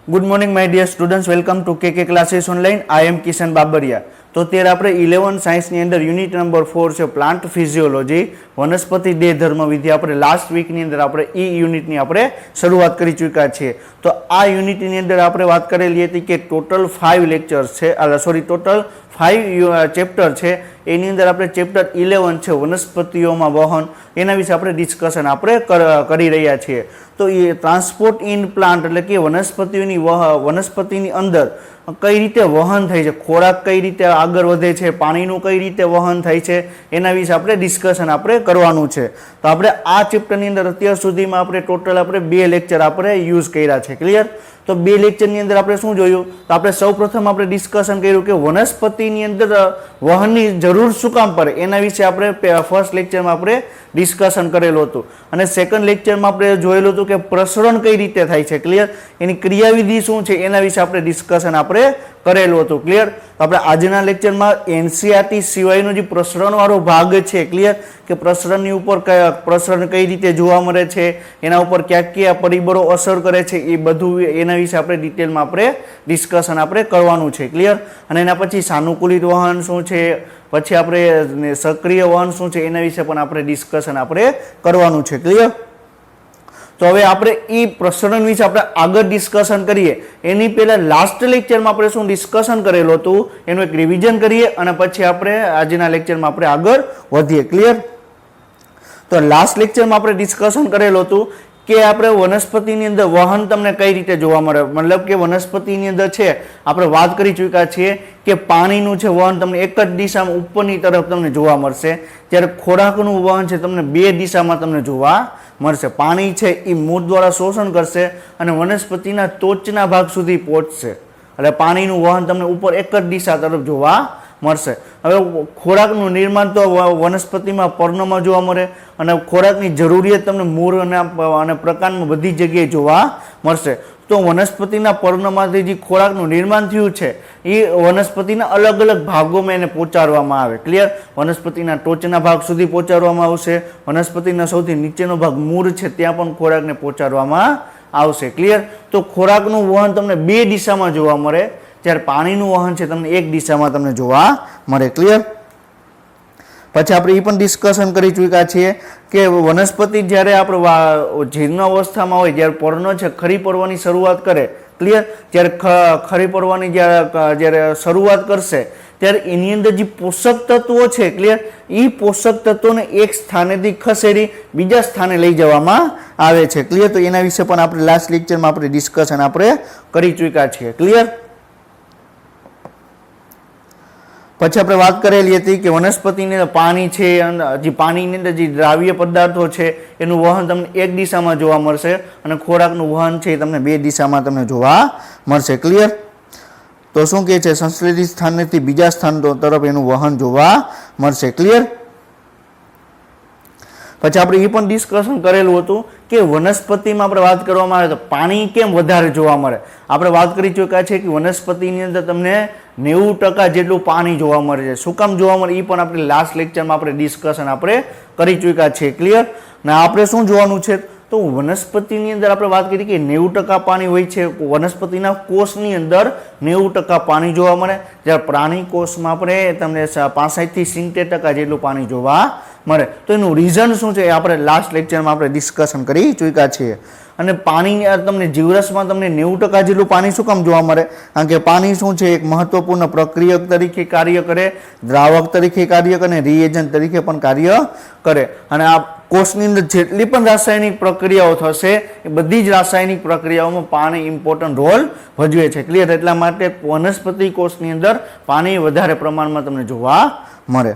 Good morning my dear students, welcome to K classes online. I am Kishan Babaria. तो त्यारे આપણે 11 સાયન્સની અંદર યુનિટ નંબર 4 છે પ્લાન્ટ ફિઝિયોલોજી વનસ્પતિ દેહ ધર્મ વિદ્યા આપણે લાસ્ટ વીકની અંદર આપણે ઈ યુનિટની આપણે શરૂઆત કરી ચૂક્યા છીએ। તો આ યુનિટની અંદર આપણે વાત કરેલી હતી કે ટોટલ 5 લેક્ચર્સ છે, સોરી ટોટલ 5 ચેપ્ટર છે। એની અંદર આપણે ચેપ્ટર 11 છે વનસ્પતિઓમાં વહન, એના વિશે આપણે ડિસ્કશન આપણે કરી રહ્યા છીએ। તો એ ટ્રાન્સપોર્ટ ઇન પ્લાન્ટ એટલે કે વનસ્પતિની અંદર કઈ રીતે વહન થાય છે, ખોરાક કઈ રીતે આગળ વધે છે, પાણીનું કઈ રીતે વહન થાય છે, એના વિશે આપણે ડિસ્કશન આપણે કરવાનું છે। તો આપણે આ ચેપ્ટરની અંદર અત્યાર સુધીમાં આપણે ટોટલ આપણે 2 લેક્ચર આપણે યુઝ કર્યા છે। ક્લિયર? તો 2 લેક્ચરની અંદર આપણે શું જોયું? તો આપણે સૌપ્રથમ આપણે ડિસ્કશન કર્યું કે વનસ્પતિની અંદર વહનની જરૂર શું કામ પડે, એના વિશે આપણે ફર્સ્ટ લેક્ચરમાં આપણે ડિસ્કશન કરેલું હતું। અને સેકન્ડ લેક્ચરમાં આપણે જોયેલું હતું કે પ્રસરણ કઈ રીતે થાય છે। ક્લિયર? એની ક્રિયાવિધિ શું છે એના વિશે આપણે ડિસ્કશન આપણે કરેલું હતું। ક્લિયર? તો આપણે આજના લેક્ચરમાં એનસીઈઆરટી સિવાયનો જે પ્રસરણવાળો ભાગ છે, ક્લિયર, કે પ્રસરણની ઉપર પ્રસરણ કઈ રીતે જોવા મળે છે, એના ઉપર કયા પરિબળો અસર કરે છે, એ બધું એના વિશે આપણે ડિટેલમાં આપણે ડિસ્કશન આપણે કરવાનું છે। ક્લિયર? અને એના પછી સાનુકૂલિત વહન શું છે, પછી આપણે સક્રિય વહન શું છે, એના વિશે પણ આપણે ડિસ્કશન આપણે કરવાનું છે। ક્લિયર? તો હવે આપણે એ પ્રસરણ વિશે આપણે આગળ ડિસ્કશન કરીએ એની પહેલા લાસ્ટ લેક્ચરમાં આપણે શું ડિસ્કશન કરેલું હતું એનું એક રિવિઝન કરીએ અને પછી આપણે આજના લેક્ચરમાં આપણે આગળ વધીએ। ક્લિયર? તો લાસ્ટ લેક્ચરમાં આપણે ડિસ્કશન કરેલું હતું કે આપણે વનસ્પતિની અંદર વહન તમને કઈ રીતે જોવા મળે, મતલબ કે વનસ્પતિની અંદર છે આપણે વાત કરી ચૂક્યા છીએ કે પાણીનું છે વહન તમને એક જ દિશામાં ઉપરની તરફ તમને જોવા મળશે, જ્યારે ખોરાકનું વહન છે તમને 2 દિશામાં તમને જોવા મળશે। પાણી છે એ મૂળ દ્વારા શોષણ કરશે અને વનસ્પતિના ટોચના ભાગ સુધી પહોંચશે, એટલે પાણીનું વહન તમને ઉપર એક જ દિશા તરફ જોવા મળશે। હવે ખોરાકનું નિર્માણ તો વનસ્પતિમાં પર્ણમાં જોવા મળે અને ખોરાકની જરૂરિયાત તમને મૂળ અને પ્રકાંડમાં બધી જગ્યાએ જોવા મળશે। તો વનસ્પતિના પર્ણમાંથી જે ખોરાકનું નિર્માણ થયું છે એ વનસ્પતિના અલગ અલગ ભાગોમાં એને પહોંચાડવામાં આવે। ક્લિયર? વનસ્પતિના ટોચના ભાગ સુધી પહોંચાડવામાં આવશે, વનસ્પતિના સૌથી નીચેનો ભાગ મૂળ છે ત્યાં પણ ખોરાકને પહોંચાડવામાં આવશે। ક્લિયર? તો ખોરાકનું વહન તમને 2 દિશામાં જોવા મળે, જ્યારે પાણીનું વહન છે તમને એક દિશામાં તમને જોવા મળે। ક્લિયર? પછી આપણે એ પણ ડિસ્કશન કરી ચૂક્યા છીએ કે વનસ્પતિ જ્યારે આપણે જીર્ણ અવસ્થામાં હોય, જ્યારે પર્ણ છે ખરી પડવાની શરૂઆત કરે, ક્લિયર, જ્યારે ખરી પડવાની જ્યારે શરૂઆત કરશે ત્યારે એની અંદર જે પોષક તત્વો છે, ક્લિયર, એ પોષક તત્વોને એક સ્થાનેથી ખસેડી બીજા સ્થાને લઈ જવામાં આવે છે। ક્લિયર? તો એના વિશે પણ આપણે લાસ્ટ લેક્ચરમાં આપણે ડિસ્કશન આપણે કરી ચૂક્યા છીએ। ક્લિયર? પછી આપણે વાત કરેલી હતી કે વનસ્પતિની અંદર પાણી છે, જે પાણીની અંદર જે દ્રાવ્ય પદાર્થો છે એનું વહન તમને એક દિશામાં જોવા મળશે અને ખોરાકનું વહન છે એ તમને 2 દિશામાં તમને જોવા મળશે। ક્લિયર? તો શું કહે છે, સંશ્લેષિત સ્થાનેથી બીજા સ્થાન તરફ એનું વહન જોવા મળશે। ક્લિયર? પછી આપણે એ પણ ડિસ્કશન કરેલું હતું કે વનસ્પતિમાં આપણે વાત કરવામાં આવે તો પાણી કેમ વધારે જોવા મળે। આપણે વાત કરી ચૂક્યા છે કે વનસ્પતિની અંદર તમને 90% જેટલું પાણી જોવા મળે છે। શું કામ જોવા મળે એ પણ આપણે લાસ્ટ લેક્ચરમાં આપણે ડિસ્કશન આપણે કરી ચૂક્યા છીએ। ક્લિયર? ને આપણે શું જોવાનું છે, તો વનસ્પતિની અંદર આપણે વાત કરી કે 90% પાણી હોય છે, વનસ્પતિના કોષની અંદર 90% પાણી જોવા મળે, જ્યારે પ્રાણી કોષમાં આપણે તમને 65 થી 70% જેટલું પાણી જોવા મળે। તો એનું રીઝન શું છે એ આપણે લાસ્ટ લેક્ચરમાં આપણે ડિસ્કશન કરી ચૂક્યા છીએ। અને પાણી તમને જીવરસમાં તમને 90% જેટલું પાણી શું કામ જોવા મળે, કારણ કે પાણી શું છે એક મહત્વપૂર્ણ પ્રક્રિયક તરીકે કાર્ય કરે, દ્રાવક તરીકે કાર્ય કરે, રિએજન્ટ તરીકે પણ કાર્ય કરે। અને આ કોષની અંદર જેટલી પણ રાસાયણિક પ્રક્રિયાઓ થશે એ બધી જ રાસાયણિક પ્રક્રિયાઓમાં પાણી ઇમ્પોર્ટન્ટ રોલ ભજવે છે। ક્લિયર? એટલા માટે વનસ્પતિ કોષની અંદર પાણી વધારે પ્રમાણમાં તમને જોવા મળે।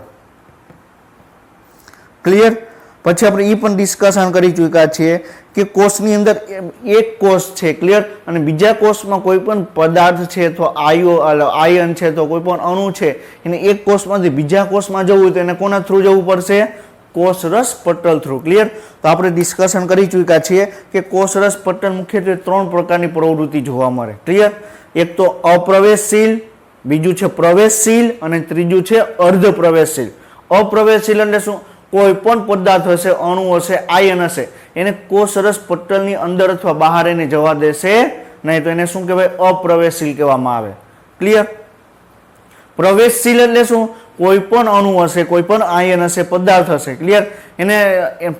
ક્લિયર? પછી આપણે એ પણ ડિસ્કશન કરી ચૂક્યા છીએ કે કોષની અંદર એક કોષ છે, ક્લિયર, અને બીજા કોષમાં કોઈ પણ પદાર્થ છે અથવા આયન છે તો કોઈ પણ અણુ છે એને એક કોષમાંથી બીજા કોષમાં જવું હોય તો એને કોના થ્રુ જવું પડશે? કોષરસ પટલ થ્રુ। ક્લિયર? તો આપણે ડિસ્કશન કરી ચૂક્યા છીએ કે કોષરસ પટલ મુખ્યત્વે 3 પ્રકારની પ્રવૃત્તિ જોવા મળે। ક્લિયર? એક તો અપ્રવેશશીલ, બીજું છે પ્રવેશશીલ અને ત્રીજું છે અર્ધ પ્રવેશશીલ। અપ્રવેશશીલ એટલે શું? કોઈ પણ પદાર્થ હશે, અણુ હશે, આયન હશે, એને કોષરસ પટલની અંદર અથવા બહાર એને જવા દેશે નહીં તો એને શું કહેવાય? અપ્રવેશશીલ કહેવામાં આવે. ક્લિયર? પ્રવેશશીલ એટલે શું? કોઈ પણ અણુ હશે, કોઈ પણ આયન હશે, પદાર્થ હશે, ક્લિયર, એને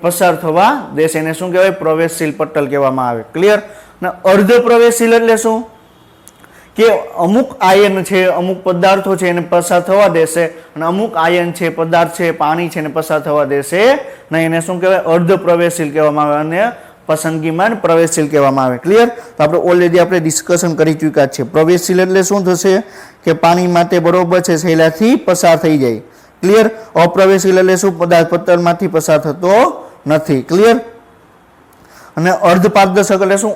પસાર થવા દેશે, એને શું કહેવાય? પ્રવેશશીલ પટલ કહેવામાં આવે. ક્લિયર? ને અર્ધ પ્રવેશશીલ એટલે શું? કે અમુક આયન છે, અમુક પદાર્થો છે એને પસાર થવા દેશે, અને અમુક આયન છે, પદાર્થ છે, પાણી છે એને પસાર થવા દેશે નહીં, એને શું કહેવાય? અર્ધ પ્રવેશશીલ કહેવામાં આવે, અને પસંદગીમાં પ્રવેશશીલ કહેવામાં આવે. ક્લિયર? તો આપણે ઓલરેડી આપણે ડિસ્કશન કરી ચૂક્યા છે. પ્રવેશશીલ એટલે શું થશે? કે પાણી માટે બરોબર છે સહેલાથી પસાર થઈ જાય. ક્લિયર? અપ્રવેશશીલ એટલે શું? પદાર્થ પટલમાંથી પસાર થતો નથી. ક્લિયર? અને અર્ધ પારદર્શક એટલે શું?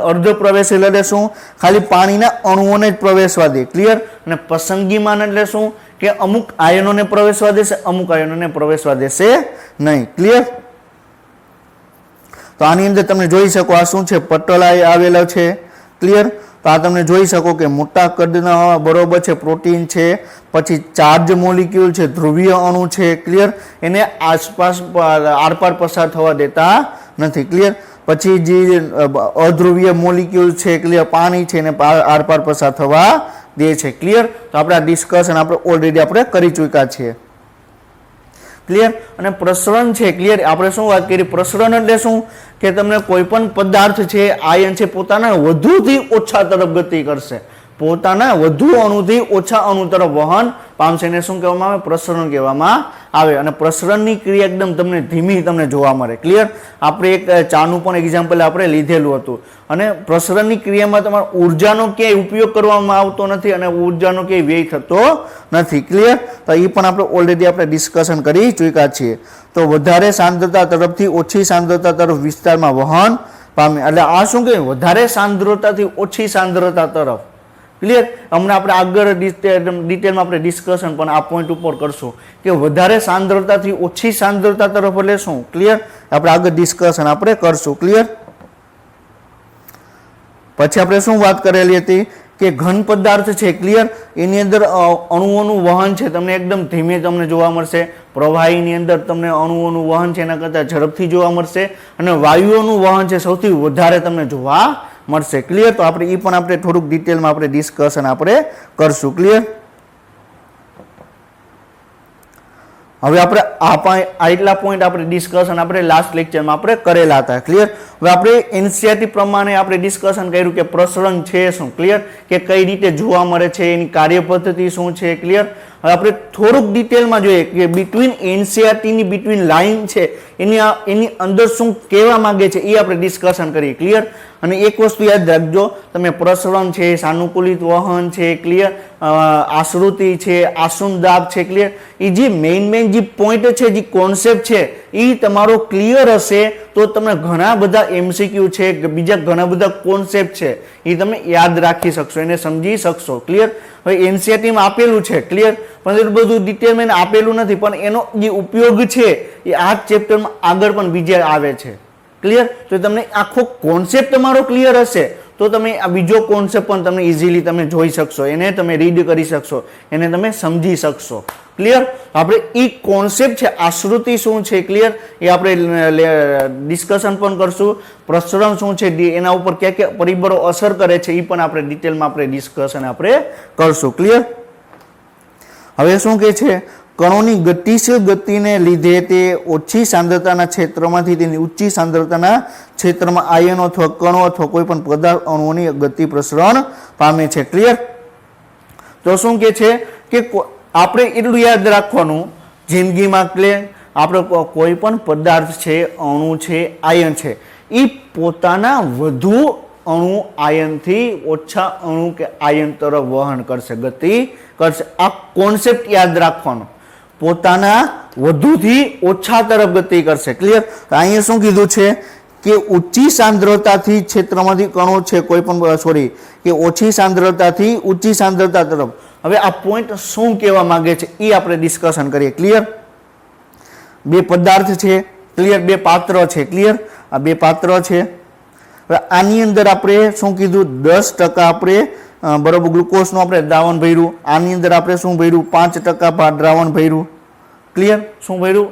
અર્ધ પ્રવેશશીલ એટલે શું? ખાલી પાણીના અણુઓને જ પ્રવેશવા દે. ક્લિયર? અને પસંદગીમાન એટલે શું? કે અમુક આયનોને પ્રવેશવા દેશે, અમુક આયનોને પ્રવેશવા દેશે નહીં. ક્લિયર? તો આની અંદર તમે જોઈ શકો આ શું છે? પટલ આવેલો છે. ક્લિયર? તો આ તમે જોઈ શકો કે મોટા કદના બરોબર છે પ્રોટીન છે, પછી ચાર્જ મોલિક્યુલ છે, ધ્રુવીય અણુ છે. ક્લિયર? એને આસપાસ આરપાર પસાર થવા દેતા નથી. ક્લિયર? પછી જે અધ્રુવીય મોલિક્યુલ છે, ક્લિયર, પાણી છે, એને આરપાર પસાર થવા દે છે. ક્લિયર? તો આપણે આ ડિસ્કશન આપણે ઓલરેડી આપણે કરી ચૂક્યા છીએ. ક્લિયર? અને પ્રસરણ છે. ક્લિયર? આપણે શું વાત કરી? પ્રસરણ એટલે શું? કે તમને કોઈ પણ પદાર્થ છે, આયન છે, પોતાના વધુથી ઓછા તરફ ગતિ કરશે, પોતાના વધુ અણુથી ઓછા અણુ તરફ વહન પામશે, એને શું કહેવામાં આવે? પ્રસરણ કહેવામાં આવે. અને પ્રસરણની ક્રિયા એકદમ તમને ધીમી તમને જોવા મળે. ક્લિયર? આપણે એક ચાનું પણ એક્ઝામ્પલ આપણે લીધેલું હતું. અને પ્રસરણની ક્રિયામાં તમારે ઉર્જાનો ક્યાંય ઉપયોગ કરવામાં આવતો નથી, અને ઉર્જાનો ક્યાંય વ્યય થતો નથી. ક્લિયર? તો એ પણ આપણે ઓલરેડી આપણે ડિસ્કશન કરી ચૂક્યા છીએ. તો વધારે સાંદ્રતા તરફથી ઓછી સાંદ્રતા તરફ વિસ્તારમાં વહન પામે, એટલે આ શું કહે? વધારે સાંદ્રતાથી ઓછી સાંદ્રતા તરફ. ક્લિયર? હમણાં આપણે આગળ ડિટેલમાં આપણે ડિસ્કશન પણ આ પોઈન્ટ ઉપર કરશું કે વધારે સાંદ્રતાથી ઓછી સાંદ્રતા તરફ એટલે શું? ક્લિયર? આપણે આગળ ડિસ્કશન આપણે કરશું. ક્લિયર? પછી આપણે શું વાત કરેલી હતી કે ઘન પદાર્થ છે. ક્લિયર? એની અંદર અણુઓનું વહન છે તમને એકદમ ધીમે તમને જોવા મળશે. પ્રવાહીની અંદર તમને અણુઓનું વહન છે એના કરતાં ઝડપથી જોવા મળશે, અને વાયુઓનું વહન છે સૌથી વધારે તમને જોવા મળશે. ક્લિયર? તો આપણે એ પણ આપણે થોડુંક ડિટેલમાં આપણે ડિસ્કશન આપણે કરશું. ક્લિયર? હવે આપણે આટલા પોઈન્ટ આપણે ડિસ્કશન આપણે લાસ્ટ લેક્ચરમાં આપણે કરેલા હતા. ક્લિયર? હવે આપણે એનસીઈઆરટી પ્રમાણે આપણે ડિસ્કશન કર્યું કે પ્રસરણ છે શું. ક્લિયર? કે કઈ રીતે જોવા મળે છે, એની કાર્યપદ્ધતિ શું છે. ક્લિયર? હવે આપણે થોડુંક ડિટેલમાં જોઈએ કે બિટવીન એનસીઈઆરટીની બિટવીન લાઈન છે એની અંદર શું કહેવા માંગે છે એ આપણે ડિસ્કશન કરીએ. ક્લિયર? અને એક વસ્તુ યાદ રાખજો તમે, પ્રસરણ છે, સાનુકૂલિત વહન છે, ક્લિયર, આશ્રુતિ છે, આસુનદાબ છે, ક્લિયર, એ જે મેઇન જે પોઈન્ટ છે, જે કોન્સેપ્ટ છે એ તમારો ક્લિયર હશે તો તમે ઘણા બધા એમસીક્યુ છે, બીજા ઘણા બધા કોન્સેપ્ટ છે એ તમે યાદ રાખી શકશો, એને સમજી શકશો. ક્લિયર? હવે એનસીઈઆરટીમાં આપેલું છે. ક્લિયર? પણ એટલું બધું ડિટેલમાં આપેલું નથી, પણ એનો જે ઉપયોગ છે એ આ ચેપ્ટરમાં આગળ પણ બીજા આવે છે. ક્લિયર? તો તમને આખો કોન્સેપ્ટ તમારો ક્લિયર હશે તો તમે આ બીજો કોન્સેપ્ટ પણ તમે ઇઝીલી તમે જોઈ શકશો, એને તમે રીડ કરી શકશો, એને તમે સમજી શકશો. ક્લિયર? આપણે એ કોન્સેપ્ટ છે આશ્રુતિ શું છે, ક્લિયર, એ આપણે ડિસ્કશન પણ કરશું. પ્રસરણ શું છે, એના ઉપર કયા કયા પરિબળો અસર કરે છે એ પણ આપણે ડિટેલમાં આપણે ડિસ્કશન આપણે કરશું. ક્લિયર? હવે શું કહે છે? કણોની ગતિશીલ ગતિને લીધે તે ઓછી સાંદ્રતાના ક્ષેત્રમાંથી તેની ઊંચી સાંદ્રતાના ક્ષેત્રમાં આયનો અથવા કણો અથવા કોઈ પણ પદાર્થ અણુઓની ગતિ પ્રસરણ પામે છે. ક્લિયર? તો શું કે છે કે આપણે એટલું યાદ રાખવાનું જિંદગીમાં કે આપણે કોઈ પણ પદાર્થ છે, અણુ છે, આયન છે, એ પોતાના વધુ અણુ આયનથી ઓછા અણુ કે આયન તરફ વહન કરશે, ગતિ કરશે. આ કોન્સેપ્ટ યાદ રાખવાનો, પોતાના વધુથી ઓછા તરફ ગતિ કરશે. ક્લિયર? અહીંયા શું કીધું છે કે ઊંચી સાંદ્રતાથી ક્ષેત્રમાંથી કણો છે કોઈ પણ કે ઓછી સાંદ્રતાથી ઊંચી સાંદ્રતા તરફ. હવે આ પોઈન્ટ શું કહેવા માંગે છે એ આપણે ડિસ્કશન કરીએ. ક્લિયર? બે પદાર્થ છે. ક્લિયર? બે પાત્ર છે. ક્લિયર? આ બે પાત્ર છે. હવે આની અંદર આપણે શું કીધું? 10% આપણે બરોબર ગ્લુકોઝનું આપણે દ્રાવણ ભર્યું. આની અંદર આપણે શું ભર્યું? 5% દ્રાવણ ભર્યું. ક્લિયર? શું ભર્યું?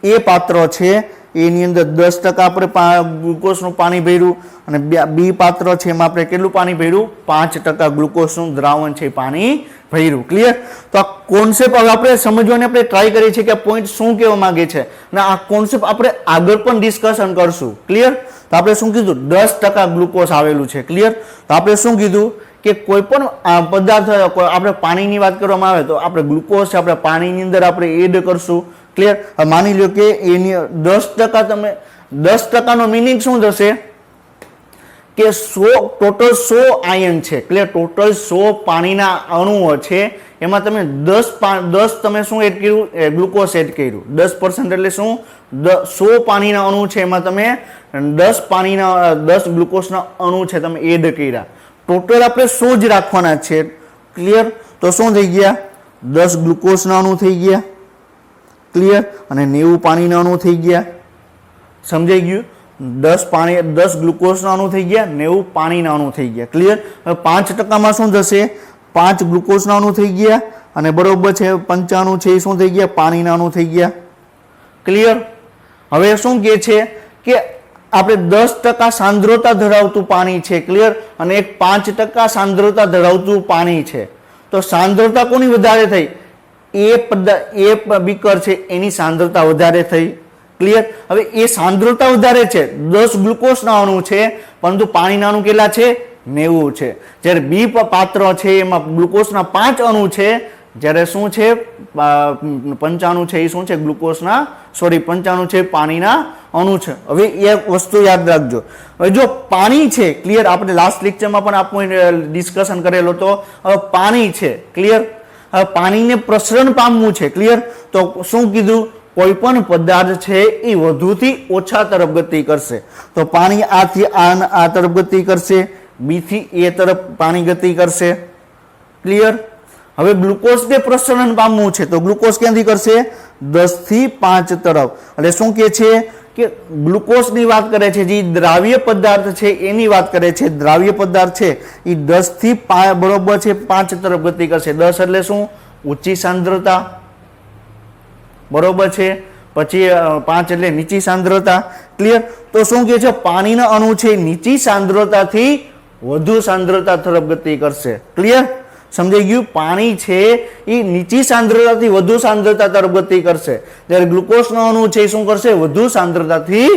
એ પાત્ર છે એની અંદર 10% આપણે ગ્લુકોઝનું પાણી ભર્યું અને બી પાત્ર છે એમાં આપણે કેટલું પાણી ભર્યું 5% ગ્લુકોઝનું દ્રાવણ છે પાણી ભર્યું. ક્લિયર? તો આ કોન્સેપ્ટ હવે આપણે સમજવાની આપણે ટ્રાય કરીએ છીએ કે પોઈન્ટ શું કહેવા માંગે છે અને આ કોન્સેપ્ટ આપણે આગળ પણ ડિસ્કશન કરશું. ક્લિયર? તો આપણે શું કીધું 10% ગ્લુકોઝ આવેલું છે. ક્લિયર? તો આપણે શું કીધું કે કોઈ પણ પદાર્થ આપણે પાણીની વાત કરવામાં આવે તો આપણે ગ્લુકોઝ છે આપણે પાણીની અંદર આપણે એડ કરશું. ક્લિયર? માની લો કે એની 10% તમે 10%નો મિનિંગ શું થશે કે 100 ટોટલ 100 આયન છે. ક્લિયર? ટોટલ 100 પાણીના અણુઓ છે એમાં તમે 10 તમે શું એડ કર્યું ગ્લુકોઝ એડ કર્યું 10% એટલે શું 100 પાણીના અણુ છે એમાં તમે 10 ગ્લુકોઝના અણુ છે તમે એડ કર્યા. ટોટલ આપણે 100 જ રાખવાના છે. ક્લિયર? તો શું થઈ ગયા 10 ગ્લુકોઝના અણુ થઈ ગયા. ક્લિયર? અને 90 પાણીના અણુ થઈ ગયા. સમજાઈ ગયું? 10 ગ્લુકોઝના અણુ થઈ ગયા 90 પાણીના અણુ થઈ ગયા. ક્લિયર? હવે 5%માં શું થશે 5 ગ્લુકોઝના અણુ થઈ ગયા અને બરોબર છે 95 છે એ શું થઈ ગયા પાણીના અણુ થઈ ગયા. ક્લિયર? હવે શું કહે છે કે આપણે 10% સાંદ્રતા ધરાવતું પાણી છે. ક્લિયર? અને એક 5% સાંદ્રતા ધરાવતું પાણી છે. તો સાંદ્રતા કોની વધારે થઈ એ બીકર છે એની સાંદ્રતા વધારે થઈ. ક્લિયર? હવે એ સાંદ્રતા વધારે છે 10 ગ્લુકોઝના અણુ છે પરંતુ પાણીના અણુ કેટલા છે 90 છે. જ્યારે બી પાત્ર છે એમાં ગ્લુકોઝના 5 અણુ છે જ્યારે શું છે 95 છે એ શું છે ગ્લુકોઝના 95 છે પાણીના અણુ છે. હવે એ વસ્તુ યાદ રાખજો. હવે જો પાણી છે ક્લિયર આપણે લાસ્ટ લેક્ચરમાં પણ આપણે ડિસ્કશન કરેલો તો હવે પાણી છે. ક્લિયર? હવે પાણીને પ્રસરણ પામવું છે. ક્લિયર? તો શું કીધું કોઈ પણ પદાર્થ છે એ વધુથી ઓછા તરફ ગતિ કરશે. તો પાણી આથી આ તરફ ગતિ કરશે બી થી એ તરફ પાણી ગતિ કરશે. ક્લિયર? હવે ગ્લુકોઝને પ્રસરણ પામવું છે તો ગ્લુકોઝ ક્યાંથી કરશે 10 થી 5 તરફ. એટલે શું કહે છે કે ગ્લુકોઝની વાત કરે છે જે દ્રાવ્ય પદાર્થ છે એની વાત કરે છે. દ્રાવ્ય પદાર્થ છે એ 10 થી 5 બરોબર છે 5 તરફ ગતિ કરશે. 10 એટલે શું ઊંચી સાંદ્રતા બરોબર છે પછી 5 એટલે નીચી સાંદ્રતા. ક્લિયર? તો શું કહે છે પાણીના અણુ છે નીચી સાંદ્રતાથી વધુ સાંદ્રતા તરફ ગતિ કરશે. ક્લિયર? સમજાઈ ગયું? પાણી છે એ નીચી સાંદ્રતાથી વધુ સાંદ્રતા તરફ ગતિ કરશે જ્યારે ગ્લુકોઝનો અણુ છે એ શું કરશે વધુ સાંદ્રતાથી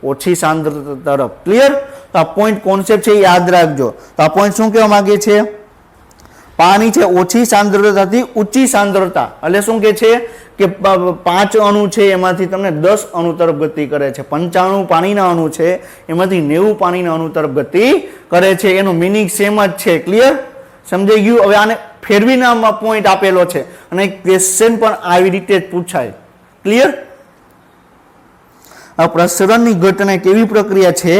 ઓછી સાંદ્રતા તરફ. ક્લિયર? તો આ પોઈન્ટ કોન્સેપ્ટ છે યાદ રાખજો. તો આ પોઈન્ટ શું કહેવા માંગે છે પાણી છે ઓછી સાંદ્રતાથી ઊંચી સાંદ્રતા એટલે શું કહે છે કે 5 અણુ છે એમાંથી તમને 10 અણુ તરફ ગતિ કરે છે. 95 પાણીના અણુ છે એમાંથી 90 પાણીના અણુ તરફ ગતિ કરે છે. એનો મિનિંગ સેમ જ છે. ક્લિયર? સમજાઈ ગયું? હવે આને ફેરવીને આમાં પોઈન્ટ આપેલો છે અને ક્વેશ્ચન પણ આવી રીતે જ પૂછાય. ક્લિયર? આ પ્રસરણની ઘટના એક એવી પ્રક્રિયા છે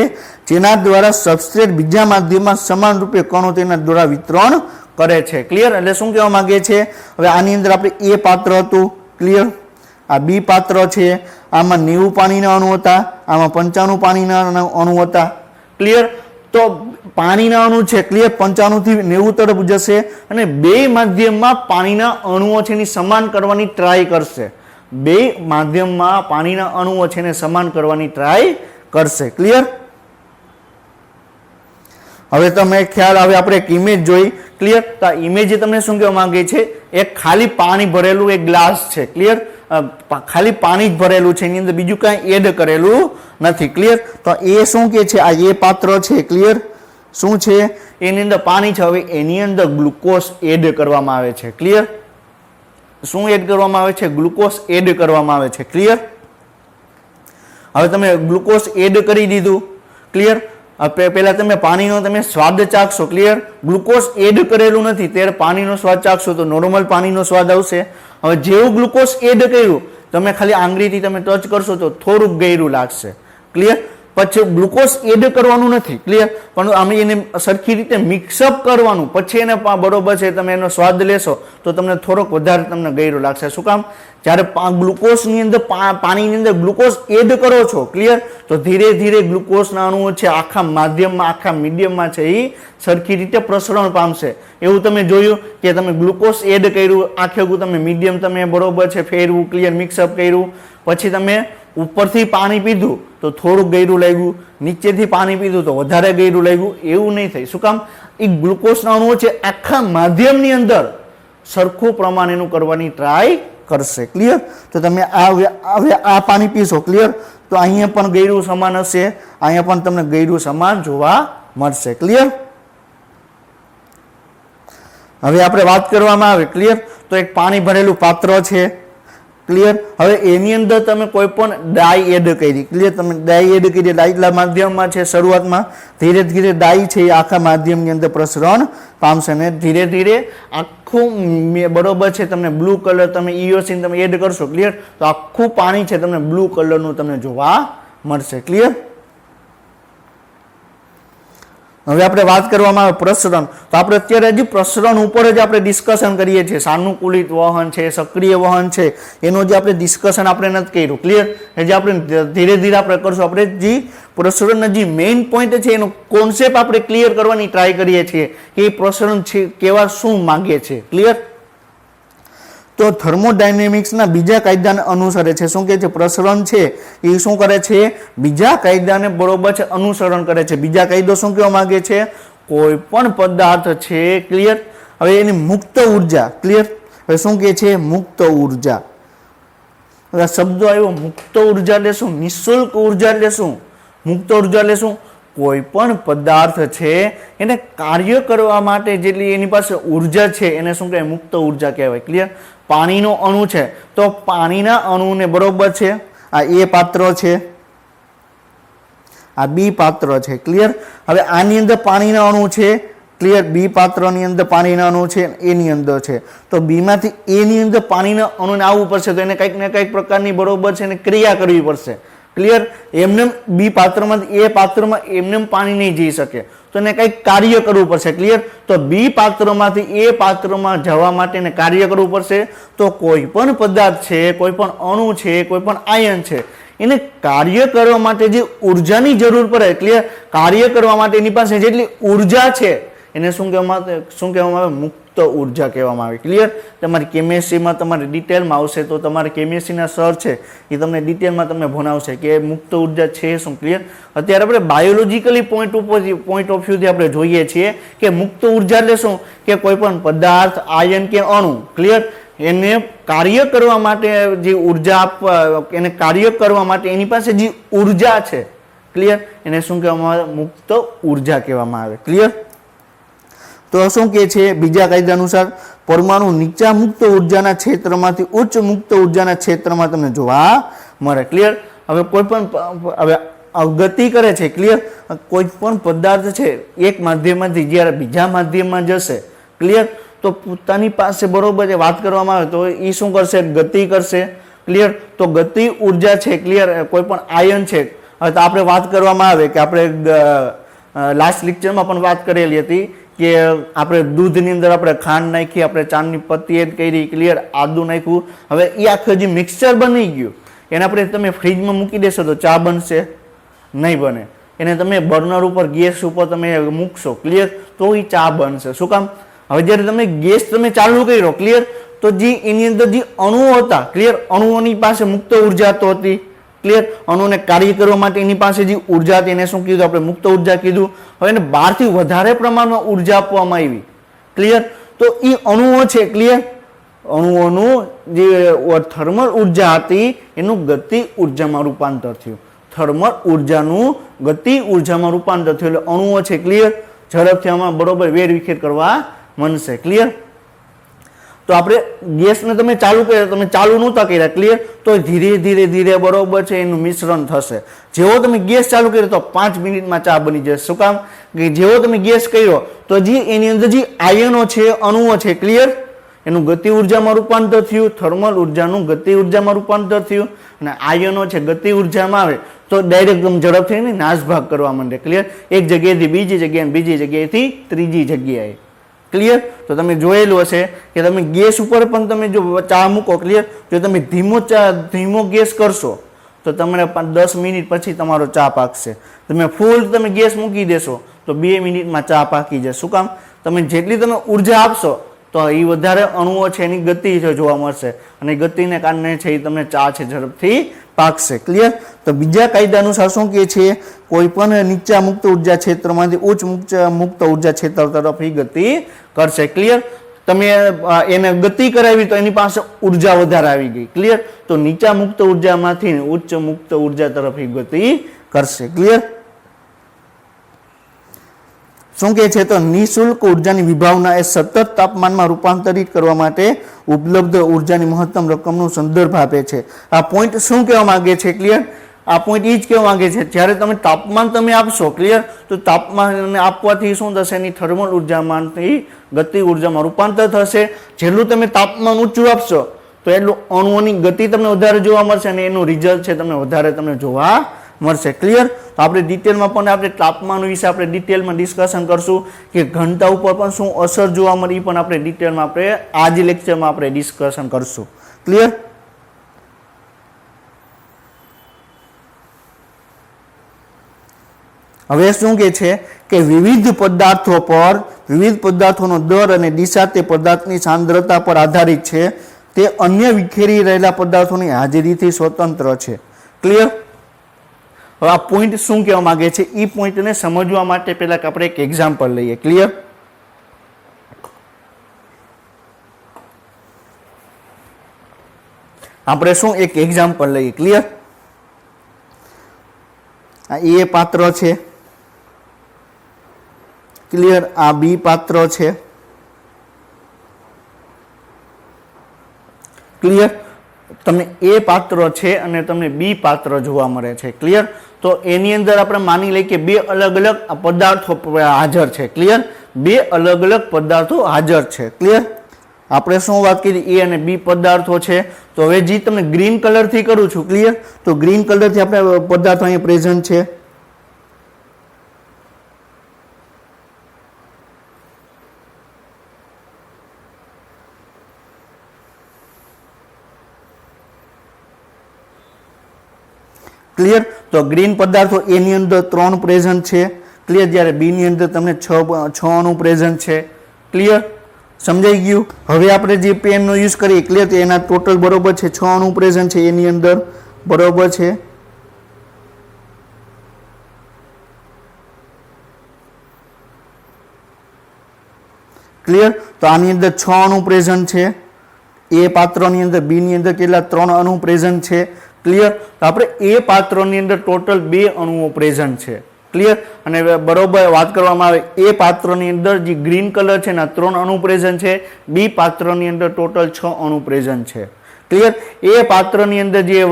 જેના દ્વારા સબસ્ટ્રેટ બીજા માધ્યમમાં સમાન રૂપે કણો તેના દ્વારા વિતરણ કરે છે. ક્લિયર? એટલે શું કહેવા માંગે છે હવે આની અંદર આપણે એ પાત્ર હતું. ક્લિયર? આ બી પાત્ર છે આમાં 90 પાણીના અણુ હતા આમાં 95 પાણીના અણુ હતા. ક્લિયર? તો પાણીના અણુ છે ક્લિયર 95 થી 90 તરફ જશે અને બે માધ્યમમાં પાણીના અણુઓ છે એની સમાન કરવાની ટ્રાય કરશે. બે માધ્યમમાં પાણીના અણુઓ છે એને સમાન કરવાની ટ્રાય કરશે. ક્લિયર? હવે તમે ખ્યાલ આવે આપણે એક ઇમેજ જોઈ. ક્લિયર? તો આ ઇમેજ તમને શું કહેવા માંગે છે એક ખાલી પાણી ભરેલું એક ગ્લાસ છે. ક્લિયર? ખાલી પાણી જ ભરેલું છે એની અંદર બીજું કાંઈ એડ કરેલું નથી. ક્લિયર? તો એ શું કે છે આ એ પાત્ર છે. ક્લિયર? શું છે એની અંદર પાણી છે. હવે એની અંદર ગ્લુકોઝ એડ કરવામાં આવે છે. ક્લિયર? શું એડ કરવામાં આવે છે ગ્લુકોઝ એડ કરવામાં આવે છે. ક્લિયર? હવે તમે ગ્લુકોઝ એડ કરી દીધું. ક્લિયર? પહેલા તમે પાણીનો તમે સ્વાદ ચાખશો. ક્લિયર? ગ્લુકોઝ એડ કરેલું નથી ત્યારે પાણીનો સ્વાદ ચાખશો તો નોર્મલ પાણીનો સ્વાદ આવશે. હવે જેવું ગ્લુકોઝ એડ કર્યું તમે ખાલી આંગળીથી તમે ટચ કરશો તો થોડુંક ગળ્યું લાગશે. ક્લિયર? પછી ગ્લુકોઝ એડ કરવાનું નથી. ક્લિયર? પણ આમ એને સરખી રીતે મિક્સઅપ કરવાનું પછી એને બરોબર છે તમે એનો સ્વાદ લેશો તો તમને થોડોક વધારે તમને ગળ્યું લાગશે. શું કામ? જ્યારે ગ્લુકોઝની અંદર પાણીની અંદર ગ્લુકોઝ એડ કરો છો. ક્લિયર? તો ધીરે ધીરે ગ્લુકોઝના અણુઓ છે આખા માધ્યમમાં આખા મીડિયમમાં છે એ સરખી રીતે પ્રસરણ પામશે. એવું તમે જોયું કે તમે ગ્લુકોઝ એડ કર્યું આખે તમે મીડિયમ તમે બરોબર છે ફેરવું. ક્લિયર? મિક્સઅપ કર્યું પછી તમે ઉપરથી પાણી પીધું તો થોડું ગળ્યું લાગ્યું, નીચેથી પાણી પીધું તો વધારે ગળ્યું લાગ્યું, એવું નહીં થાય. શું કામ? એ ગ્લુકોઝના અણુઓ છે આખા માધ્યમની અંદર સરખું પ્રમાણ એનું કરવાની ટ્રાય કરશે. ક્લિયર? તો તમે આ પાણી પીશો, ક્લિયર, તો અહીંયા પણ ગળ્યું સમાન હશે, અહીંયા પણ તમને ગળ્યું સમાન જોવા મળશે. ક્લિયર? હવે આપણે વાત કરવામાં આવે, ક્લિયર, તો એક પાણી ભરેલું પાત્ર છે. ક્લિયર? હવે એની અંદર તમે કોઈ પણ ડાય એડ કરી, ક્લિયર, તમે ડાય એડ કરી, ડાયલા માધ્યમમાં છે શરૂઆતમાં, ધીરે ધીરે ડાય છે એ આખા માધ્યમની અંદર પ્રસરણ પામશે ને ધીરે ધીરે આખું બરોબર છે તમને બ્લુ કલર, તમે ઇઓસિન તમે એડ કરશો, ક્લિયર, તો આખું પાણી છે તમને બ્લુ કલરનું તમને જોવા મળશે. ક્લિયર? હવે આપણે વાત કરવામાં આવે પ્રસરણ, તો આપણે અત્યારે હજી પ્રસરણ ઉપર જ આપણે ડિસ્કશન કરીએ છીએ. સાનુકૂલિત વહન છે, સક્રિય વહન છે, એનો જે આપણે ડિસ્કશન આપણે નથી કર્યું. ક્લિયર? જે આપણે ધીરે ધીરે આપણે કરશું. આપણે જે પ્રસરણના જે મેઇન પોઈન્ટ છે એનો કોન્સેપ્ટ આપણે ક્લિયર કરવાની ટ્રાય કરીએ છીએ કે એ પ્રસરણ છે કેવા શું માંગે છે. ક્લિયર? તો થર્મોડાયનેમિક્સના બીજા કાયદાને અનુસરે છે. શું કહે છે? પ્રસરણ છે એ શું કરે છે? બીજા કાયદાને બરોબર છે અનુસરણ કરે છે. બીજા કાયદો શું કહેવા માંગે છે? કોઈ પણ પદાર્થ છે, ક્લિયર, હવે એની મુક્ત ઉર્જા, ક્લિયર, હવે શું કહે છે? મુક્ત ઉર્જા. હવે શબ્દો આવ્યો મુક્ત ઉર્જા એટલે શું? નિઃશુલ્ક ઉર્જા એટલે શું? મુક્ત ઉર્જા એટલે શું? કોઈ પણ પદાર્થ છે એને કાર્ય કરવા માટે જેટલી એની પાસે ઉર્જા છે એને શું કહેવાય? મુક્ત ઉર્જા કહેવાય. ક્લિયર? પાણીનો અણુ છે તો પાણીના અણુને બરોબર છે આ એ પાત્ર છે, આ બી પાત્ર છે. ક્લિયર? હવે આની અંદર પાણીના અણુ છે, ક્લિયર, બી પાત્રની અંદર પાણીના અણુ છે, એની અંદર છે, તો બીમાંથી એની અંદર પાણીના અણુને આવવું પડશે તો એને કંઈક ને કંઈક પ્રકારની બરોબર છે એને ક્રિયા કરવી પડશે. ક્લિયર? એમને બી પાત્રમાંથી એ પાત્રમાં એમને પાણી નહીં જઈ શકે તો એને કંઈક કાર્ય કરવું પડશે. ક્લિયર? તો બી પાત્રમાંથી એ પાત્રમાં જવા માટે એને કાર્ય કરવું પડશે. તો કોઈ પણ પદાર્થ છે, કોઈ પણ અણુ છે, કોઈ પણ આયન છે, એને કાર્ય કરવા માટે જે ઉર્જાની જરૂર પડે, ક્લિયર, કાર્ય કરવા માટે એની પાસે જેટલી ઉર્જા છે એને શું કહેવામાં આવે? મુક્ત ઉર્જા કહેવામાં આવે. ક્લિયર? તમારી કેમેસ્ટ્રીમાં તમારે ડિટેલમાં આવશે તો તમારે કેમેસ્ટ્રીના સર છે એ તમને ડિટેલમાં તમને ભણાવશે કે મુક્ત ઉર્જા છે શું. ક્લિયર? અત્યારે આપણે બાયોલોજીકલી પોઈન્ટ ઓફ વ્યૂથી આપણે જોઈએ છીએ કે મુક્ત ઉર્જા એટલે શું? કે કોઈ પણ પદાર્થ, આયન કે અણુ, ક્લિયર, એને કાર્ય કરવા માટે જે ઉર્જા આપવા, એને કાર્ય કરવા માટે એની પાસે જે ઉર્જા છે, ક્લિયર, એને શું કહેવામાં આવે? મુક્ત ઉર્જા કહેવામાં આવે. ક્લિયર? તો શું કહે છે? બીજા કાયદા અનુસાર પરમાણુ નીચા મુક્ત ઉર્જાના ક્ષેત્રમાંથી ઉચ્ચ મુક્ત ઉર્જાના ક્ષેત્રમાં તમને જોવા મળે. ક્લિયર? હવે કોઈ પણ હવે ગતિ કરે છે, ક્લિયર, કોઈ પણ પદાર્થ છે એક માધ્યમમાંથી જ્યારે બીજા માધ્યમમાં જશે, ક્લિયર, તો પોતાની પાસે બરોબર વાત કરવામાં આવે તો એ શું કરશે? ગતિ કરશે. ક્લિયર? તો ગતિ ઉર્જા છે, ક્લિયર, કોઈ પણ આયન છે. હવે તો આપણે વાત કરવામાં આવે કે આપણે લાસ્ટ લેક્ચરમાં પણ વાત કરેલી હતી કે આપણે દૂધની અંદર આપણે ખાંડ નાખી, આપણે ચાની પત્તી એડ કરી, ક્લિયર, આદુ નાખ્યું, હવે એ આખું જે મિક્સચર બની ગયું એને આપણે તમે ફ્રીજમાં મૂકી દેશો તો ચા બનશે? નહીં બને. એને તમે બર્નર ઉપર, ગેસ ઉપર તમે મૂકશો, ક્લિયર, તો એ ચા બનશે. શું કામ? હવે જ્યારે તમે ગેસ તમે ચાલુ કર્યો, ક્લિયર, તો જે એની અંદર જે અણુઓ હતા, ક્લિયર, અણુઓની પાસે મુક્ત ઉર્જા તો હતી, ક્લિયર, અણુને કાર્ય કરવા માટે એની પાસે જે ઉર્જા હતી એને શું કીધું? આપણે મુક્ત ઉર્જા કીધું. હવે એને બહારથી વધારે પ્રમાણમાં ઉર્જા આપવામાં આવી, ક્લિયર, તો એ અણુઓ છે, ક્લિયર, અણુઓનું જે થર્મલ ઉર્જા હતી એનું ગતિ ઉર્જામાં રૂપાંતર થયું. થર્મલ ઉર્જાનું ગતિ ઉર્જામાં રૂપાંતર થયું એટલે અણુઓ છે, ક્લિયર, ઝડપથી આમાં બરોબર વેરવિખેર કરવા મળશે. ક્લિયર? તો આપણે ગેસને તમે ચાલુ કર્યા, તમે ચાલુ નહોતા કર્યા, ક્લિયર, તો ધીરે ધીરે ધીરે બરોબર છે એનું મિશ્રણ થશે. જેવો તમે ગેસ ચાલુ કર્યો તો 5 મિનિટમાં ચા બની જશે. શું કામ? કે જેવો તમે ગેસ કર્યો તો જે એની અંદર જે આયનો છે, અણુઓ છે, ક્લિયર, એનું ગતિ ઉર્જામાં રૂપાંતર થયું, થર્મલ ઉર્જાનું ગતિ ઉર્જામાં રૂપાંતર થયું, અને આયનો છે ગતિ ઉર્જામાં આવે તો ડાયરેક્ટ ઝડપથી નાશભાગ કરવા માંડે. ક્લિયર? એક જગ્યાએથી બીજી જગ્યાએ, બીજી જગ્યાએથી ત્રીજી જગ્યાએ. ક્લિયર? તો તમે જોયેલું હશે કે તમે ગેસ ઉપર પણ તમે જો ચા મૂકો, ક્લિયર, જો તમે ધીમો ગેસ કરશો તો તમને 10 મિનિટ પછી તમારો ચા પાકશે. તમે ફૂલ તમે ગેસ મૂકી દેશો તો 2 મિનિટમાં ચા પાકી જશે. શું કામ? તમે જેટલી તમે ઉર્જા આપશો તો તો એ વધારે અણુઓ છે એની ગતિ છે જોવા મળશે અને ગતિને કારણે છે એ તમને ચા છે ઝડપથી પાકશે. ક્લિયર. તો બીજા કાયદા અનુસાર શું કહે છે, કોઈ પણ નીચા મુક્ત ઉર્જા ક્ષેત્રમાંથી ઉચ્ચ મુક્ત ઉર્જા ક્ષેત્ર તરફ ગતિ કરશે. ક્લિયર. તમે એને ગતિ કરાવી તો એની પાસે ઉર્જા વધારે આવી ગઈ. ક્લિયર. તો નીચા મુક્ત ઉર્જામાંથી ઉચ્ચ મુક્ત ઉર્જા તરફ ગતિ કરશે. ક્લિયર. શું કહે છે, તો નિઃશુલ્ક ઉર્જાની વિભાવના એ સતત તાપમાનમાં રૂપાંતરિત કરવા માટે ઉપલબ્ધ ઉર્જાની મહત્તમ રકમનો સંદર્ભ આપે છે. આ પોઈન્ટ શું કહેવા માંગે છે? ક્લિયર. આ પોઈન્ટ એ જ કહેવા માંગે છે, જ્યારે તમે તાપમાન તમે આપશો, ક્લિયર, તો તાપમાન આપવાથી શું થશે, એની થર્મલ ઉર્જામાંથી ગતિ ઉર્જામાં રૂપાંતર થશે. જેટલું તમે તાપમાન ઊંચું આપશો તો એટલું અણુઓની ગતિ તમને વધારે જોવા મળશે અને એનું રિઝલ્ટ છે તમને વધારે તમને જોવા મળશે. ક્લિયર. તો આપણે ડિટેલમાં પણ આપણે તાપમાન વિશે આપણે ડિટેલમાં ડિસ્કશન કરશું કે ઘનતા ઉપર પણ શું અસર જોવા મળે એ પણ આપણે ડિટેલમાં આપણે આ જ લેક્ચરમાં આપણે ડિસ્કશન કરશું. ક્લિયર. હવે શું કહે છે કે વિવિધ પદાર્થો પર વિવિધ પદાર્થોનો દર અને દિશા તે પદાર્થની સાંદ્રતા પર આધારિત છે. તે અન્ય વિખેરી રહેલા પદાર્થોની હાજરીથી સ્વતંત્ર છે. ક્લિયર. હવે આ પોઈન્ટ શું કહેવા માંગે છે એ પોઈન્ટને સમજવા માટે પહેલા આપણે એક એક્ઝામ્પલ લઈએ. ક્લિયર. આપણે શું એક એક્ઝામ્પલ લઈએ. ક્લિયર. આ એ પાત્ર છે. ક્લિયર. આ બી પાત્ર છે. ક્લિયર. તમને એ પાત્ર છે અને તમને બી પાત્ર જોવા મળે છે. ક્લિયર. તો એની અંદર આપણે માની લઈએ કે બે અલગ અલગ પદાર્થો હાજર છે. ક્લિયર. બે અલગ અલગ પદાર્થો હાજર છે. ક્લિયર. આપણે શું વાત કરી, એ અને બી પદાર્થો છે. તો હવે જે તમને ગ્રીન કલર થી કરું છું. ક્લિયર. તો ગ્રીન કલર થી આપણે પદાર્થો અહીંયા પ્રેઝન્ટ છે. ક્લિયર. તો ગ્રીન પદાર્થો એની અંદર 3 પ્રેઝન્ટ છે. ક્લિયર. જ્યારે બી ની અંદર તમને 6 અણુ પ્રેઝન્ટ છે. ક્લિયર. સમજાઈ ગયું. હવે આપણે જે પેનનો યુઝ કરીએ. ક્લિયર. તો એના ટોટલ બરોબર છે 6 અણુ પ્રેઝન્ટ છે એની અંદર. બરોબર છે. ક્લિયર. તો આની અંદર 6 અણુ પ્રેઝન્ટ છે. એ પાત્રની અંદર. બી ની અંદર કેટલા 3 અણુ પ્રેઝન્ટ છે. ક્લિયર. તો આપણે એ પાત્રની અંદર ટોટલ 2 અણુઓ પ્રેઝન્ટ છે. ક્લિયર. અને બરોબર વાત કરવામાં આવે એ પાત્રની અંદર જે ગ્રીન કલર છે એના 3 અણુ પ્રેઝન્ટ છે. બી પાત્રની અંદર ટોટલ 6 અણુ પ્રેઝન્ટ છે. ક્લિયર. એ પાત્રની અંદર જે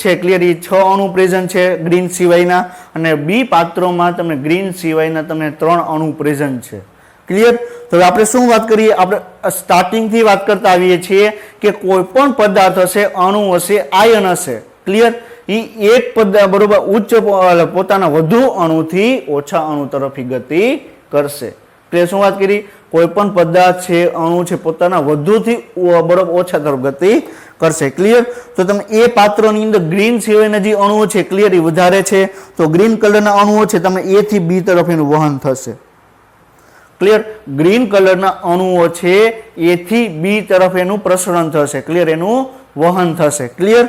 છે ક્લિયર એ 6 અણુ પ્રેઝન્ટ છે ગ્રીન સિવાયના અને બી પાત્રોમાં તમને ગ્રીન સિવાયના તમને 3 અણુ પ્રેઝન્ટ છે. ક્લિયર. તો આપણે શું વાત કરીએ, આપણે સ્ટાર્ટિંગ થી વાત કરતા આવીએ છીએ કે કોઈ પણ પદાર્થ હશે, અણુ હશે, આયન હશે. ક્લિયર. એ એક પદાર્થ બરોબર ઉચ્ચ પોતાના વધુ અણુથી ઓછા અણુ તરફ ગતિ કરશે. એટલે શું વાત કરી, કોઈ પણ પદાર્થ છે, અણુ છે, પોતાના વધુથી બરોબર ઓછા તરફ ગતિ કરશે. ક્લિયર. તો તમે એ પાત્રની અંદર ગ્રીન સિવાયના જે અણુઓ છે ક્લિયર એ વધારે છે. તો ગ્રીન કલરના અણુઓ છે તમે એ થી બી તરફ એનું વહન થશે. ક્લિયર. ગ્રીન કલરના અણુઓ છે એ થી બી તરફ એનું પ્રસરણ થશે. ક્લિયર. એનું વહન થશે. ક્લિયર.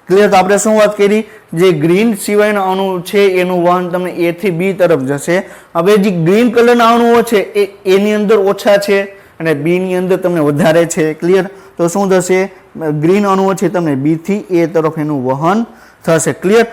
ક્લિયર. તો આપણે શું વાત કરી, જે ગ્રીન સિવાયના અણુ છે એનું વહન તમને એ થી બી તરફ જશે. હવે જે ગ્રીન કલરના અણુઓ છે એ એની અંદર ઓછા છે અને બી ની અંદર તમને વધારે છે. ક્લિયર. તો શું થશે, ગ્રીન અણુઓ છે તમને બી થી એ તરફ એનું વહન થશે. ક્લિયર.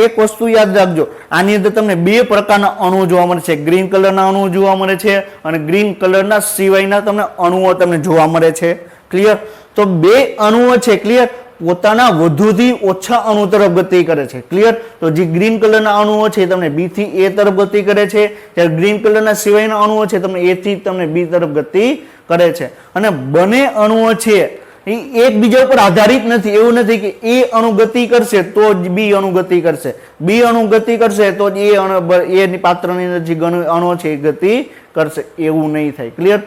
એક વસ્તુ યાદ રાખજો, આની અંદર તમને 2 પ્રકારના અણુ જોવા મળે છે. ગ્રીન કલરના અણુ જોવા મળે છે અને ગ્રીન કલરના સિવાયના તમને અણુઓ તમને જોવા મળે છે. ક્લિયર. તો 2 અણુઓ છે ક્લિયર પોતાના વધુથી ઓછા અણુ તરફ ગતિ કરે છે. ક્લિયર. તો જે ગ્રીન કલરના અણુઓ છે તમને બી થી એ તરફ ગતિ કરે છે, જ્યારે ગ્રીન કલરના સિવાયના અણુઓ છે તમને એ થી તમને બી તરફ ગતિ કરે છે. અને બંને અણુઓ છે એ એકબીજા ઉપર આધારિત નથી. એવું નથી કે એ અણુ ગતિ કરશે તો જ બી અણુ ગતિ કરશે, બી અણુ ગતિ કરશે તો જ એ પાત્રની અંદર જે અણુ છે એ ગતિ કરશે, એવું નહીં થાય. ક્લિયર.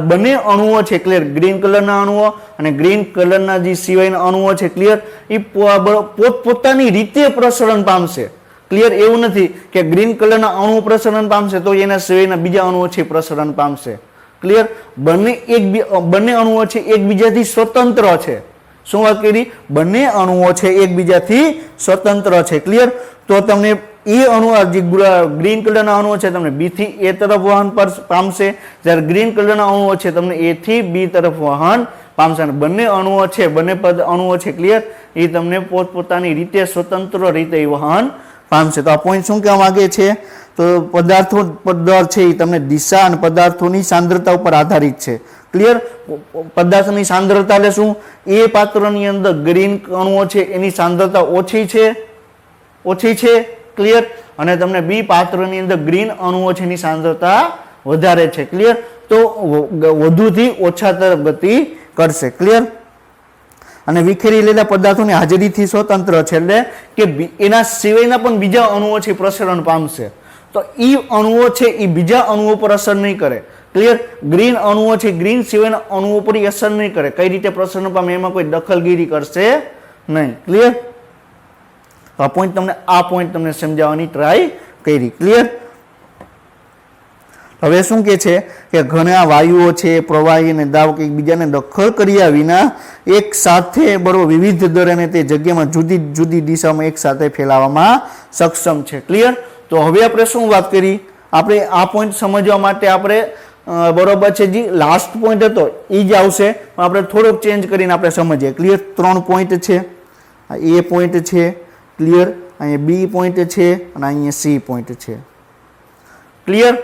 બંને અણુઓ છે ક્લિયર ગ્રીન કલરના અણુઓ અને ગ્રીન કલરના જે સિવાયના અણુઓ છે ક્લિયર એ પોતપોતાની રીતે પ્રસરણ પામશે. ક્લિયર, એવું નથી કે ગ્રીન કલરના અણુ પ્રસરણ પામશે તો એના સિવાયના બીજા અણુઓ છે પ્રસરણ પામશે. ક્લિયર, બંને અણુઓ છે એકબીજાથી સ્વતંત્ર છે. શું વાત કરી? બંને અણુઓ છે એકબીજાથી સ્વતંત્ર છે. ક્લિયર, તો તમને એ અણુ જે ગ્રીન કલરના અણુઓ છે તમને બી થી એ તરફ વહન પામશે, જ્યારે ગ્રીન કલરના અણુઓ છે તમને એ થી બી તરફ વહન પામશે. અને બંને અણુઓ છે, બંને અણુઓ છે ક્લિયર, એ તમને પોતપોતાની રીતે સ્વતંત્ર રીતે વહન પામશે. તો આ પોઈન્ટ શું કહેવા માંગે છે? તો પદાર્થ છે એ તમને દિશા અને પદાર્થોની સાંદ્રતા ઉપર આધારિત છે. ક્લિયર, પદાર્થની સાંદ્રતા એટલે શું? એ પાત્રની અંદર ગ્રીન અણુઓ છે એની સાંદ્રતા ઓછી છે. ક્લિયર, અને તમને બી પાત્રની અંદર ગ્રીન અણુઓ છે એની સાંદ્રતા વધારે છે. ક્લિયર, તો વધુથી ઓછા તરફ ગતિ કરશે. ક્લિયર, અને વિખેરી રહેલા પદાર્થોની હાજરીથી સ્વતંત્ર છે એટલે કે એના સિવાયના પણ બીજા અણુઓ છે પ્રસરણ પામશે. તો એ અણુઓ છે એ બીજા અણુઓ પર અસર નહીં કરે. ક્લિયર, ગ્રીન અણુઓ છે ગ્રીન સિવાયના અણુઓ પર અસર નહીં કરે. કઈ રીતે પ્રસરણ પામે એમાં કોઈ દખલગીરી કરશે નહીં. ક્લિયર, આ પોઈન્ટ તમને સમજાવવાની ટ્રાય કરી. ક્લિયર, હવે શું કે છે કે ઘણા વાયુઓ છે પ્રવાહી અને દાબ કે એકબીજાને દખલ કર્યા વિના એક સાથે બરોબર વિવિધ દરે અને તે જગ્યામાં જુદી જુદી દિશામાં એક સાથે ફેલાવવામાં સક્ષમ છે. ક્લિયર, તો હવે આપણે શું વાત કરી? આપણે આ પોઈન્ટ સમજવા માટે આપણે બરોબર છે જી લાસ્ટ પોઈન્ટ હતો એ જ આવશે, પણ આપણે થોડોક ચેન્જ કરીને આપણે સમજીએ. ક્લિયર, 3 પોઈન્ટ છે. આ એ પોઈન્ટ છે. ક્લિયર, અહીંયા બી પોઈન્ટ છે અને અહીંયા સી પોઈન્ટ છે. ક્લિયર,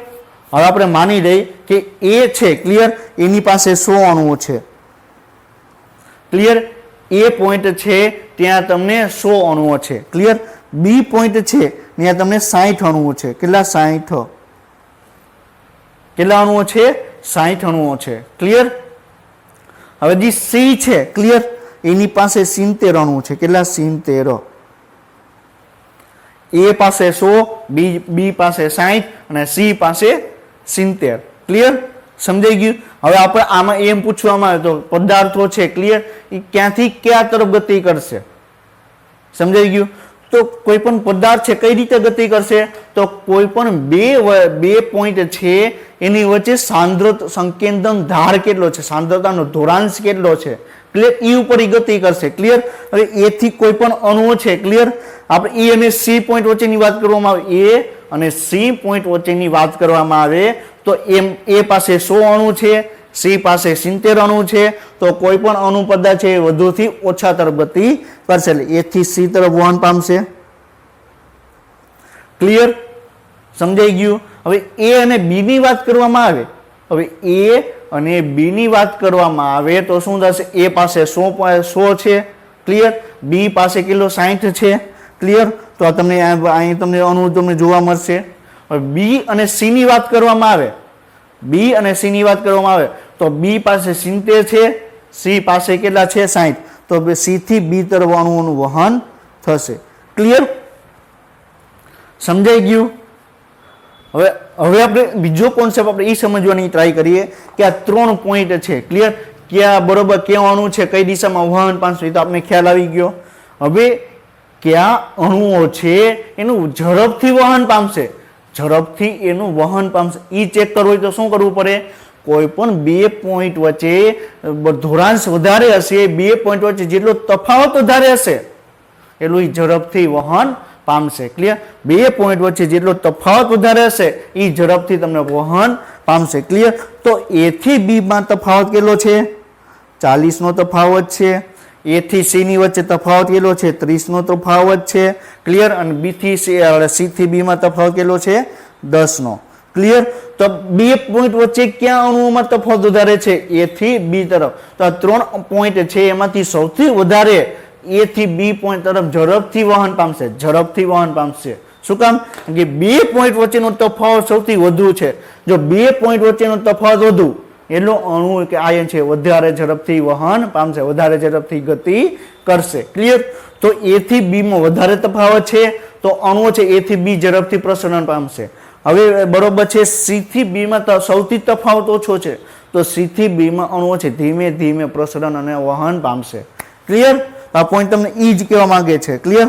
હવે આપણે માની લઈએ કે એ છે ક્લિયર એની પાસે 100 અણુઓ છે. ક્લિયર, એ પોઈન્ટ છે ત્યાં તમને 100 અણુઓ છે. ક્લિયર, બી પોઈન્ટ છે ત્યાં તમને 60 અણુઓ છે. કેટલા? 60. કેટલા અણુઓ છે? 60 અણુઓ છે. ક્લિયર, હવે જે સી છે ક્લિયર એની પાસે 70 અણુઓ છે. કેટલા? 70. એ પાસે 100, બી પાસે 60 અને સી પાસે 70. ક્લિયર, સમજાઈ ગયું? હવે આપણે આમાં એમ પૂછવામાં આવે તો પદાર્થો છે ક્લિયર એ ક્યાંથી ક્યાં તરફ ગતિ કરશે? સમજાઈ ગયું? તો કોઈ પણ પદાર્થ છે કઈ રીતે ગતિ કરશે? તો કોઈ પણ બે પોઈન્ટ છે એની વચ્ચે સંકેન્દ્ર ધાર કેટલો છે, સાંદ્રતાનો ધોરાંશ કેટલો છે, ક્લિયર, એ ઉપર ગતિ કરશે. ક્લિયર, હવે એ થી કોઈ પણ અણુઓ છે ક્લિયર આપણે એ અને સી પોઈન્ટ વચ્ચેની વાત કરવામાં આવે, એ અને સી પોઈન્ટ વચ્ચેની વાત કરવામાં આવે તો એ પાસે 100 અણુ છે, સી પાસે 70 અણુ છે, તો કોઈ પણ અણુ પદાર્થ છે વધુથી ઓછા તરફ ગતિ કરશે એટલે એ થી સી તરફ વહન પામશે. ક્લિયર, સમજાઈ ગયું? હવે એ અને બી ની વાત કરવામાં આવે, હવે એ અને બી ની વાત કરવામાં આવે તો શું થશે? એ પાસે 100 છે. ક્લિયર, બી પાસે કિલો 60 છે. ક્લિયર, તો આ તમને અહીં તમને અણુ તમને જોવા મળશે. હવે બી અને સી ની વાત કરવામાં આવે, બી અને સી ની વાત કરવામાં આવે તો બી પાસે 70 છે, સી પાસે કેટલા છે? 60. તો સી થી બી તરફ અણુઓનું વહન થશે. ક્લિયર, સમજાઈ ગયું? હવે આપણે બીજો કોન્સેપ્ટ આપણે એ સમજવાની ટ્રાય કરીએ કે આ 3 પોઈન્ટ છે ક્લિયર ક્યાં બરોબર ક્યાં અણુ છે કઈ દિશામાં વહન પામશે તો આપણે ખ્યાલ આવી ગયો. હવે ક્યાં અણુઓ છે એનું ઝડપથી વહન પામશે, ઝડપથી એનું વહન પામશે એ ચેક કરવું હોય તો શું કરવું પડે? કોઈ પણ 2 પોઈન્ટ વચ્ચે ધોરાંશ વધારે હશે, 2 પોઈન્ટ વચ્ચે જેટલો તફાવત વધારે હશે એટલું ઝડપથી વહન પામશે. ક્લિયર, 2 પોઈન્ટ વચ્ચે જેટલો તફાવત વધારે હશે એ ઝડપથી તમને વહન પામશે. ક્લિયર, તો એ થી બી માં તફાવત કેટલો છે? 40 નો તફાવત છે. એ થી સી ની વચ્ચે તફાવત કેટલો છે? 30 નો તફાવત છે. ક્લિયર, અને બી થી સી થી બી માં તફાવત કેટલો છે? 10 નો. ક્લિયર, તો 2 પોઈન્ટ વચ્ચે ક્યાં અણુઓમાં તફાવત વધારે છે? એ થી બી તરફ. તો આ 3 પોઈન્ટ છે એમાંથી સૌથી વધારે એ થી બી પોઈન્ટ તરફ ઝડપથી વહન પામશે, ઝડપથી વહન પામશે. શું કામ? કે 2 પોઈન્ટ વચ્ચેનો તફાવત સૌથી વધુ છે. જો 2 પોઈન્ટ વચ્ચેનો તફાવત વધુ એટલો અણુ કે આયન છે વધારે ઝડપથી વહન પામશે, વધારે ઝડપથી ગતિ કરશે. ક્લિયર, તો એ થી બી માં વધારે તફાવત છે તો અણુઓ છે એ થી બી ઝડપથી પ્રસરણ પામશે. હવે બરોબર છે સી થી બી માં સૌથી તફાવત ઓછો છે તો સી થી બી માં અણુઓ છે ધીમે ધીમે પ્રસરણ અને વહન પામશે. ક્લિયર, આ પોઈન્ટ તમને ઈ જ કહેવા માંગે છે. ક્લિયર,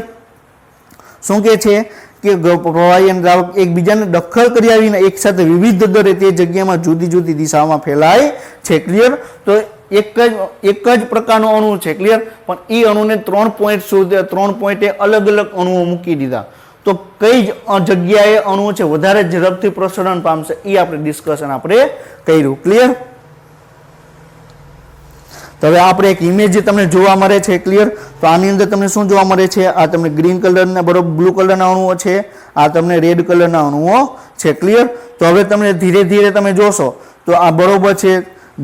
શું કહે છે કે પ્રવાહી અને દ્રાવક એકબીજાને દખલ કરી આવીને એક સાથે વિવિધ દરે તે જગ્યામાં જુદી જુદી દિશામાં ફેલાય છે. ક્લિયર? તો એક જ પ્રકારનો અણુ છે. ક્લિયર? પણ એ અણુને 3 પોઈન્ટે અલગ અલગ અણુઓ મૂકી દીધા. તો કઈ જગ્યાએ અણુ છે વધારે ઝડપથી પ્રસરણ પામશે એ આપણે ડિસ્કશન આપણે કર્યું. ક્લિયર? તો હવે આપણે એક ઇમેજ જે તમને જોવા મળે છે. ક્લિયર? તો આની અંદર તમને શું જોવા મળે છે? આ તમને ગ્રીન કલરના બરોબર બ્લુ કલરના અણુઓ છે, આ તમને રેડ કલરના અણુઓ છે. ક્લિયર? તો હવે તમને ધીરે ધીરે તમે જોશો તો આ બરોબર છે,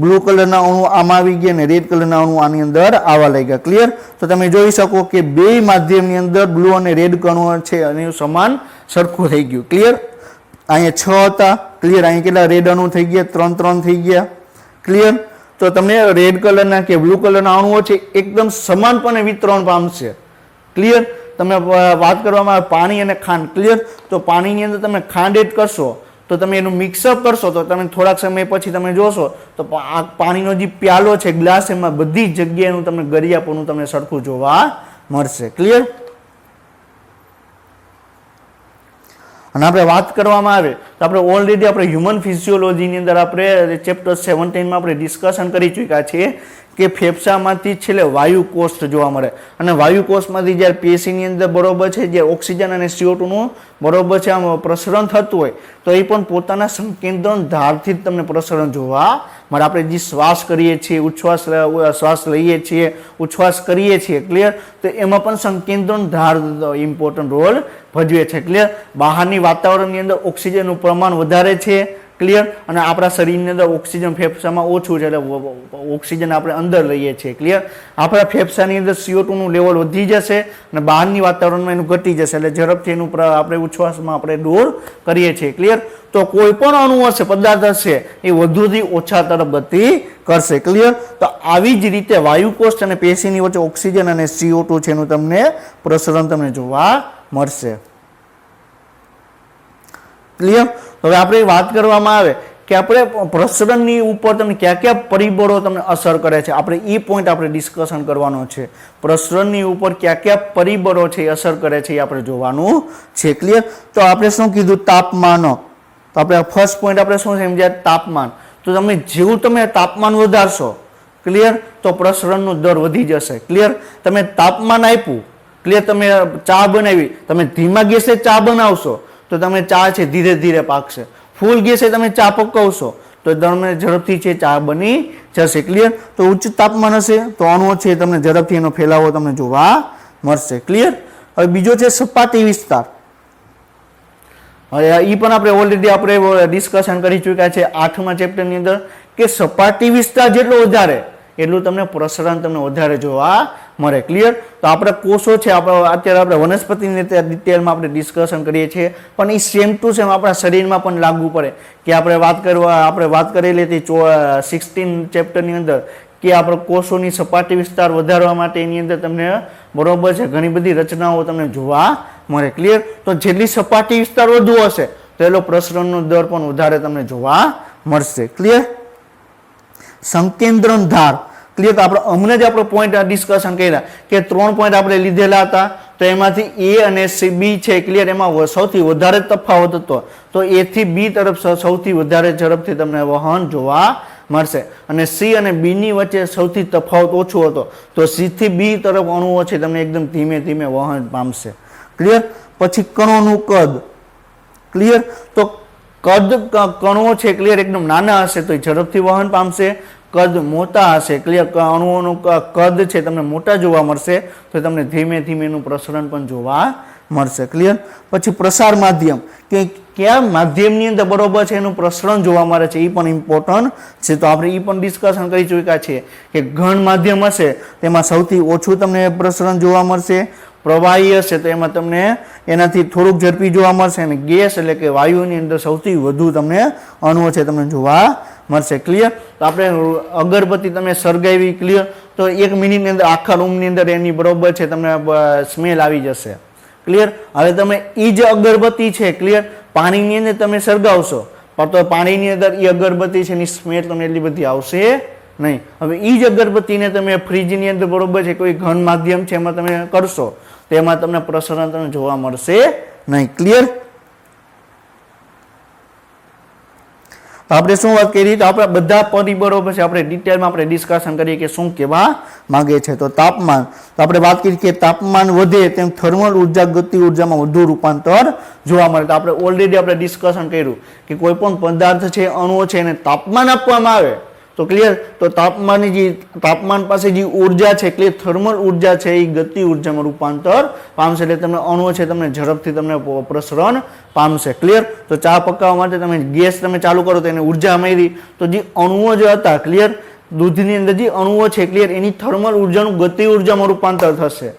બ્લુ કલરના અણુ આમાં આવી ગયા અને રેડ કલરના અણુ આની અંદર આવવા લાગ્યા. ક્લિયર? તો તમે જોઈ શકો કે બે માધ્યમની અંદર બ્લુ અને રેડ કણો છે અને સમાન સરખું થઈ ગયું. ક્લિયર? અહીંયા 6 હતા. ક્લિયર? અહીંયા કેટલા રેડ અણુ થઈ ગયા? 3 થઈ ગયા. ક્લિયર? તો તમને રેડ કલરના કે બ્લુ કલરના અણુઓ છે એકદમ સમાનપણે વિતરણ પામશે. ક્લિયર? તમે વાત કરવામાં આવે પાણી અને ખાંડ. ક્લિયર? તો પાણીની અંદર તમે ખાંડ એડ કરશો તો તમે એનું મિક્સઅપ કરશો તો તમે થોડાક સમય પછી તમે જોશો તો આ પાણીનો જે પ્યાલો છે, ગ્લાસ, એમાં બધી જગ્યાએનું તમને ગળિયાપણું તમને સરખું જોવા મળશે. ક્લિયર? અને આપણે વાત કરવામાં આવે તો આપણે ઓલરેડી આપણે હ્યુમન ફિઝિયોલોજીની અંદર આપણે ચેપ્ટર 17માં આપણે ડિસ્કશન કરી ચૂક્યા છીએ કે ફેફસામાંથી છેલ્લે વાયુ કોષ જોવા મળે અને વાયુ કોષમાંથી જ્યારે પેશીની અંદર બરોબર છે જે ઓક્સિજન અને CO2 નું બરોબર છે આમ પ્રસરણ થતું હોય તો એ પણ પોતાના સંકેન્દ્રણ ધારથી જ તમને પ્રસરણ જોવા મળે. આપણે જે શ્વાસ કરીએ છીએ, શ્વાસ લઈએ છીએ, ઉચ્છ્વાસ કરીએ છીએ. ક્લિયર? તો એમાં પણ સંકેન્દ્રણ ધાર ઇમ્પોર્ટન્ટ રોલ ભજવે છે. ક્લિયર? બહારની વાતાવરણની અંદર ઓક્સિજનનું પ્રમાણ વધારે છે. ક્લિયર? અને આપણા શરીરની અંદર ઓક્સિજન ફેફસામાં ઓછું છે એટલે ઓક્સિજન આપણે અંદર લઈએ છીએ. ક્લિયર? આપણા ફેફસાની અંદર CO2 નું લેવલ વધી જશે અને બહારની વાતાવરણમાં એનું ઘટી જશે એટલે ઝડપથી એનું આપણે ઉચ્છ્વાસમાં આપણે દૂર કરીએ છીએ. ક્લિયર? તો કોઈ પણ અણુ હશે, પદાર્થ હશે, એ વધુથી ઓછા તરફ ગતિ કરશે. ક્લિયર? તો આવી જ રીતે વાયુકોષ અને પેશીની વચ્ચે ઓક્સિજન અને CO2 છે એનું તમને પ્રસરણ તમને જોવા મળશે. ક્લિયર? હવે આપણે વાત કરવામાં આવે કે આપણે પ્રસરણની ઉપર તમને કયા કયા પરિબળો તમને અસર કરે છે આપણે એ પોઈન્ટ આપણે ડિસ્કશન કરવાનો છે. પ્રસરણની ઉપર કયા કયા પરિબળો છે એ અસર કરે છે એ આપણે જોવાનું છે. ક્લિયર? તો આપણે શું કીધું? તાપમાન. તો આપણે ફર્સ્ટ પોઈન્ટ આપણે શું સમજ્યા? તાપમાન. તો તમે જેવું તમે તાપમાન વધારશો, ક્લિયર, તો પ્રસરણનો દર વધી જશે. ક્લિયર? તમે તાપમાન આપ્યું, ક્લિયર, તમે ચા બનાવી, તમે ધીમા ગેસે ચા બનાવશો તો તમે ચા છે ધીરે ધીરે પાકશે. ફૂલ ગેસે તમે ચા પકવશો તો તમને ઝડપથી છે ચા બની જશે. ક્લિયર? તો ઉચ્ચ તાપમાન હશે તો અણુઓ છે તમને ઝડપથી એનો ફેલાવો તમને જોવા મળશે. ક્લિયર? હવે બીજો છે સપાટી વિસ્તાર. હવે એ પણ આપણે ઓલરેડી આપણે ડિસ્કશન કરી ચૂક્યા છે 8મા ચેપ્ટરની અંદર કે સપાટી વિસ્તાર જેટલો વધારે એટલું તમને પ્રસરણ તમને વધારે જોવા મળે. ક્લિયર? તો આપણે કોષો છે અત્યારે આપણે વનસ્પતિની ડિટેલમાં આપણે ડિસ્કશન કરીએ છીએ પણ એ સેમ ટુ સેમ આપણા શરીરમાં પણ લાગુ પડે કે આપણે વાત કરેલી હતી 16 ચેપ્ટરની અંદર કે આપણે કોષોની સપાટી વિસ્તાર વધારવા માટે એની અંદર તમને બરોબર છે ઘણી બધી રચનાઓ તમને જોવા મળે. ક્લિયર? તો જેટલી સપાટી વિસ્તાર વધુ હશે તો એટલો પ્રસરણનો દર પણ વધારે તમને જોવા મળશે. ક્લિયર? સંકેન્દ્રણ ધાર. ક્લિયર? તો આપણે હમણાં જ આપણો પોઈન્ટ ડિસ્કશન કર્યા કે 3 પોઈન્ટ આપણે લીધેલા હતા તો એમાંથી A અને B છે. ક્લિયર? એમાં સૌથી વધારે તફાવત હતો તો A થી B તરફ સૌથી વધારે ઝડપથી તમને વહન જોવા મળશે અને C અને B ની વચ્ચે સૌથી તફાવત ઓછો હતો તો C થી B તરફ અણુઓ છે તમને એકદમ ધીમે ધીમે વહન પામશે. ક્લિયર? પછી કણોનું કદ. ક્લિયર? તો કણો છે ક્લિયર એકદમ નાના હશે તો ઝડપથી વહન પામશે. કદ મોટા હશે, ક્લિયર, અણુઓનું કદ છે તમને મોટા જોવા મળશે તો તમને ધીમે ધીમે એનું પ્રસરણ પણ જોવા મળશે. ક્લિયર? પછી પ્રસાર માધ્યમ કે કયા માધ્યમની અંદર બરોબર છે એનું પ્રસરણ જોવા મળે છે એ પણ ઇમ્પોર્ટન્ટ છે. તો આપણે એ પણ ડિસ્કશન કરી ચૂક્યા છીએ કે ઘન માધ્યમ હશે તેમાં સૌથી ઓછું તમને પ્રસરણ જોવા મળશે. પ્રવાહી હશે તો એમાં તમને એનાથી થોડુંક ઝડપી જોવા મળશે અને ગેસ એટલે કે વાયુની અંદર સૌથી વધુ તમને અણુઓ છે તમને જોવા મળશે. ક્લિયર? તો આપણે અગરબત્તી તમે સળગાવી, ક્લિયર, તો 1 મિનિટની અંદર આખા રૂમની અંદર એની બરોબર છે તમને સ્મેલ આવી જશે. ક્લિયર? હવે તમે એ જ અગરબત્તી છે, ક્લિયર, પાણીની અંદર તમે સળગાવશો પણ તો પાણીની અંદર એ અગરબત્તી છે એની સ્મેલ તમને એટલી બધી આવશે નહીં. હવે એ જ અગરબત્તીને તમે ફ્રીજની અંદર બરોબર છે કોઈ ઘન માધ્યમ છે એમાં તમે કરશો તો એમાં તમને પ્રસરણ તમને જોવા મળશે નહીં. ક્લિયર? આપણે શું વાત કરી તો આપણે બધા પરિબળો પછી આપણે ડિટેલમાં આપણે ડિસ્કશન કરીએ કે શું કહેવા માંગે છે. તો તાપમાન, તો આપણે વાત કરી કે તાપમાન વધે તેમ થર્મલ ઉર્જા ગતિ ઉર્જામાં વધુ રૂપાંતર જોવા મળે. તો આપણે ઓલરેડી આપણે ડિસ્કશન કર્યું કે કોઈ પણ પદાર્થ છે, અણુ છે, એને તાપમાન આપવામાં આવે તો ક્લિયર, તો તાપમાન પાસે જે ઉર્જા છે ક્લિયર થર્મલ ઉર્જા છે એ ગતિ ઉર્જામાં રૂપાંતર પામશે. એટલે તમને અણુ છે તમને ઝડપથી તમને પ્રસરણ પામશે. ક્લિયર? તો ચા પકાવવા માટે તમે ગેસ તમે ચાલુ કરો તો એને ઉર્જા મળી, તો જે અણુઓ જે હતા ક્લિયર દૂધની અંદર જે અણુઓ છે ક્લિયર એની થર્મલ ઉર્જાનું ગતિ ઉર્જામાં રૂપાંતર થશે.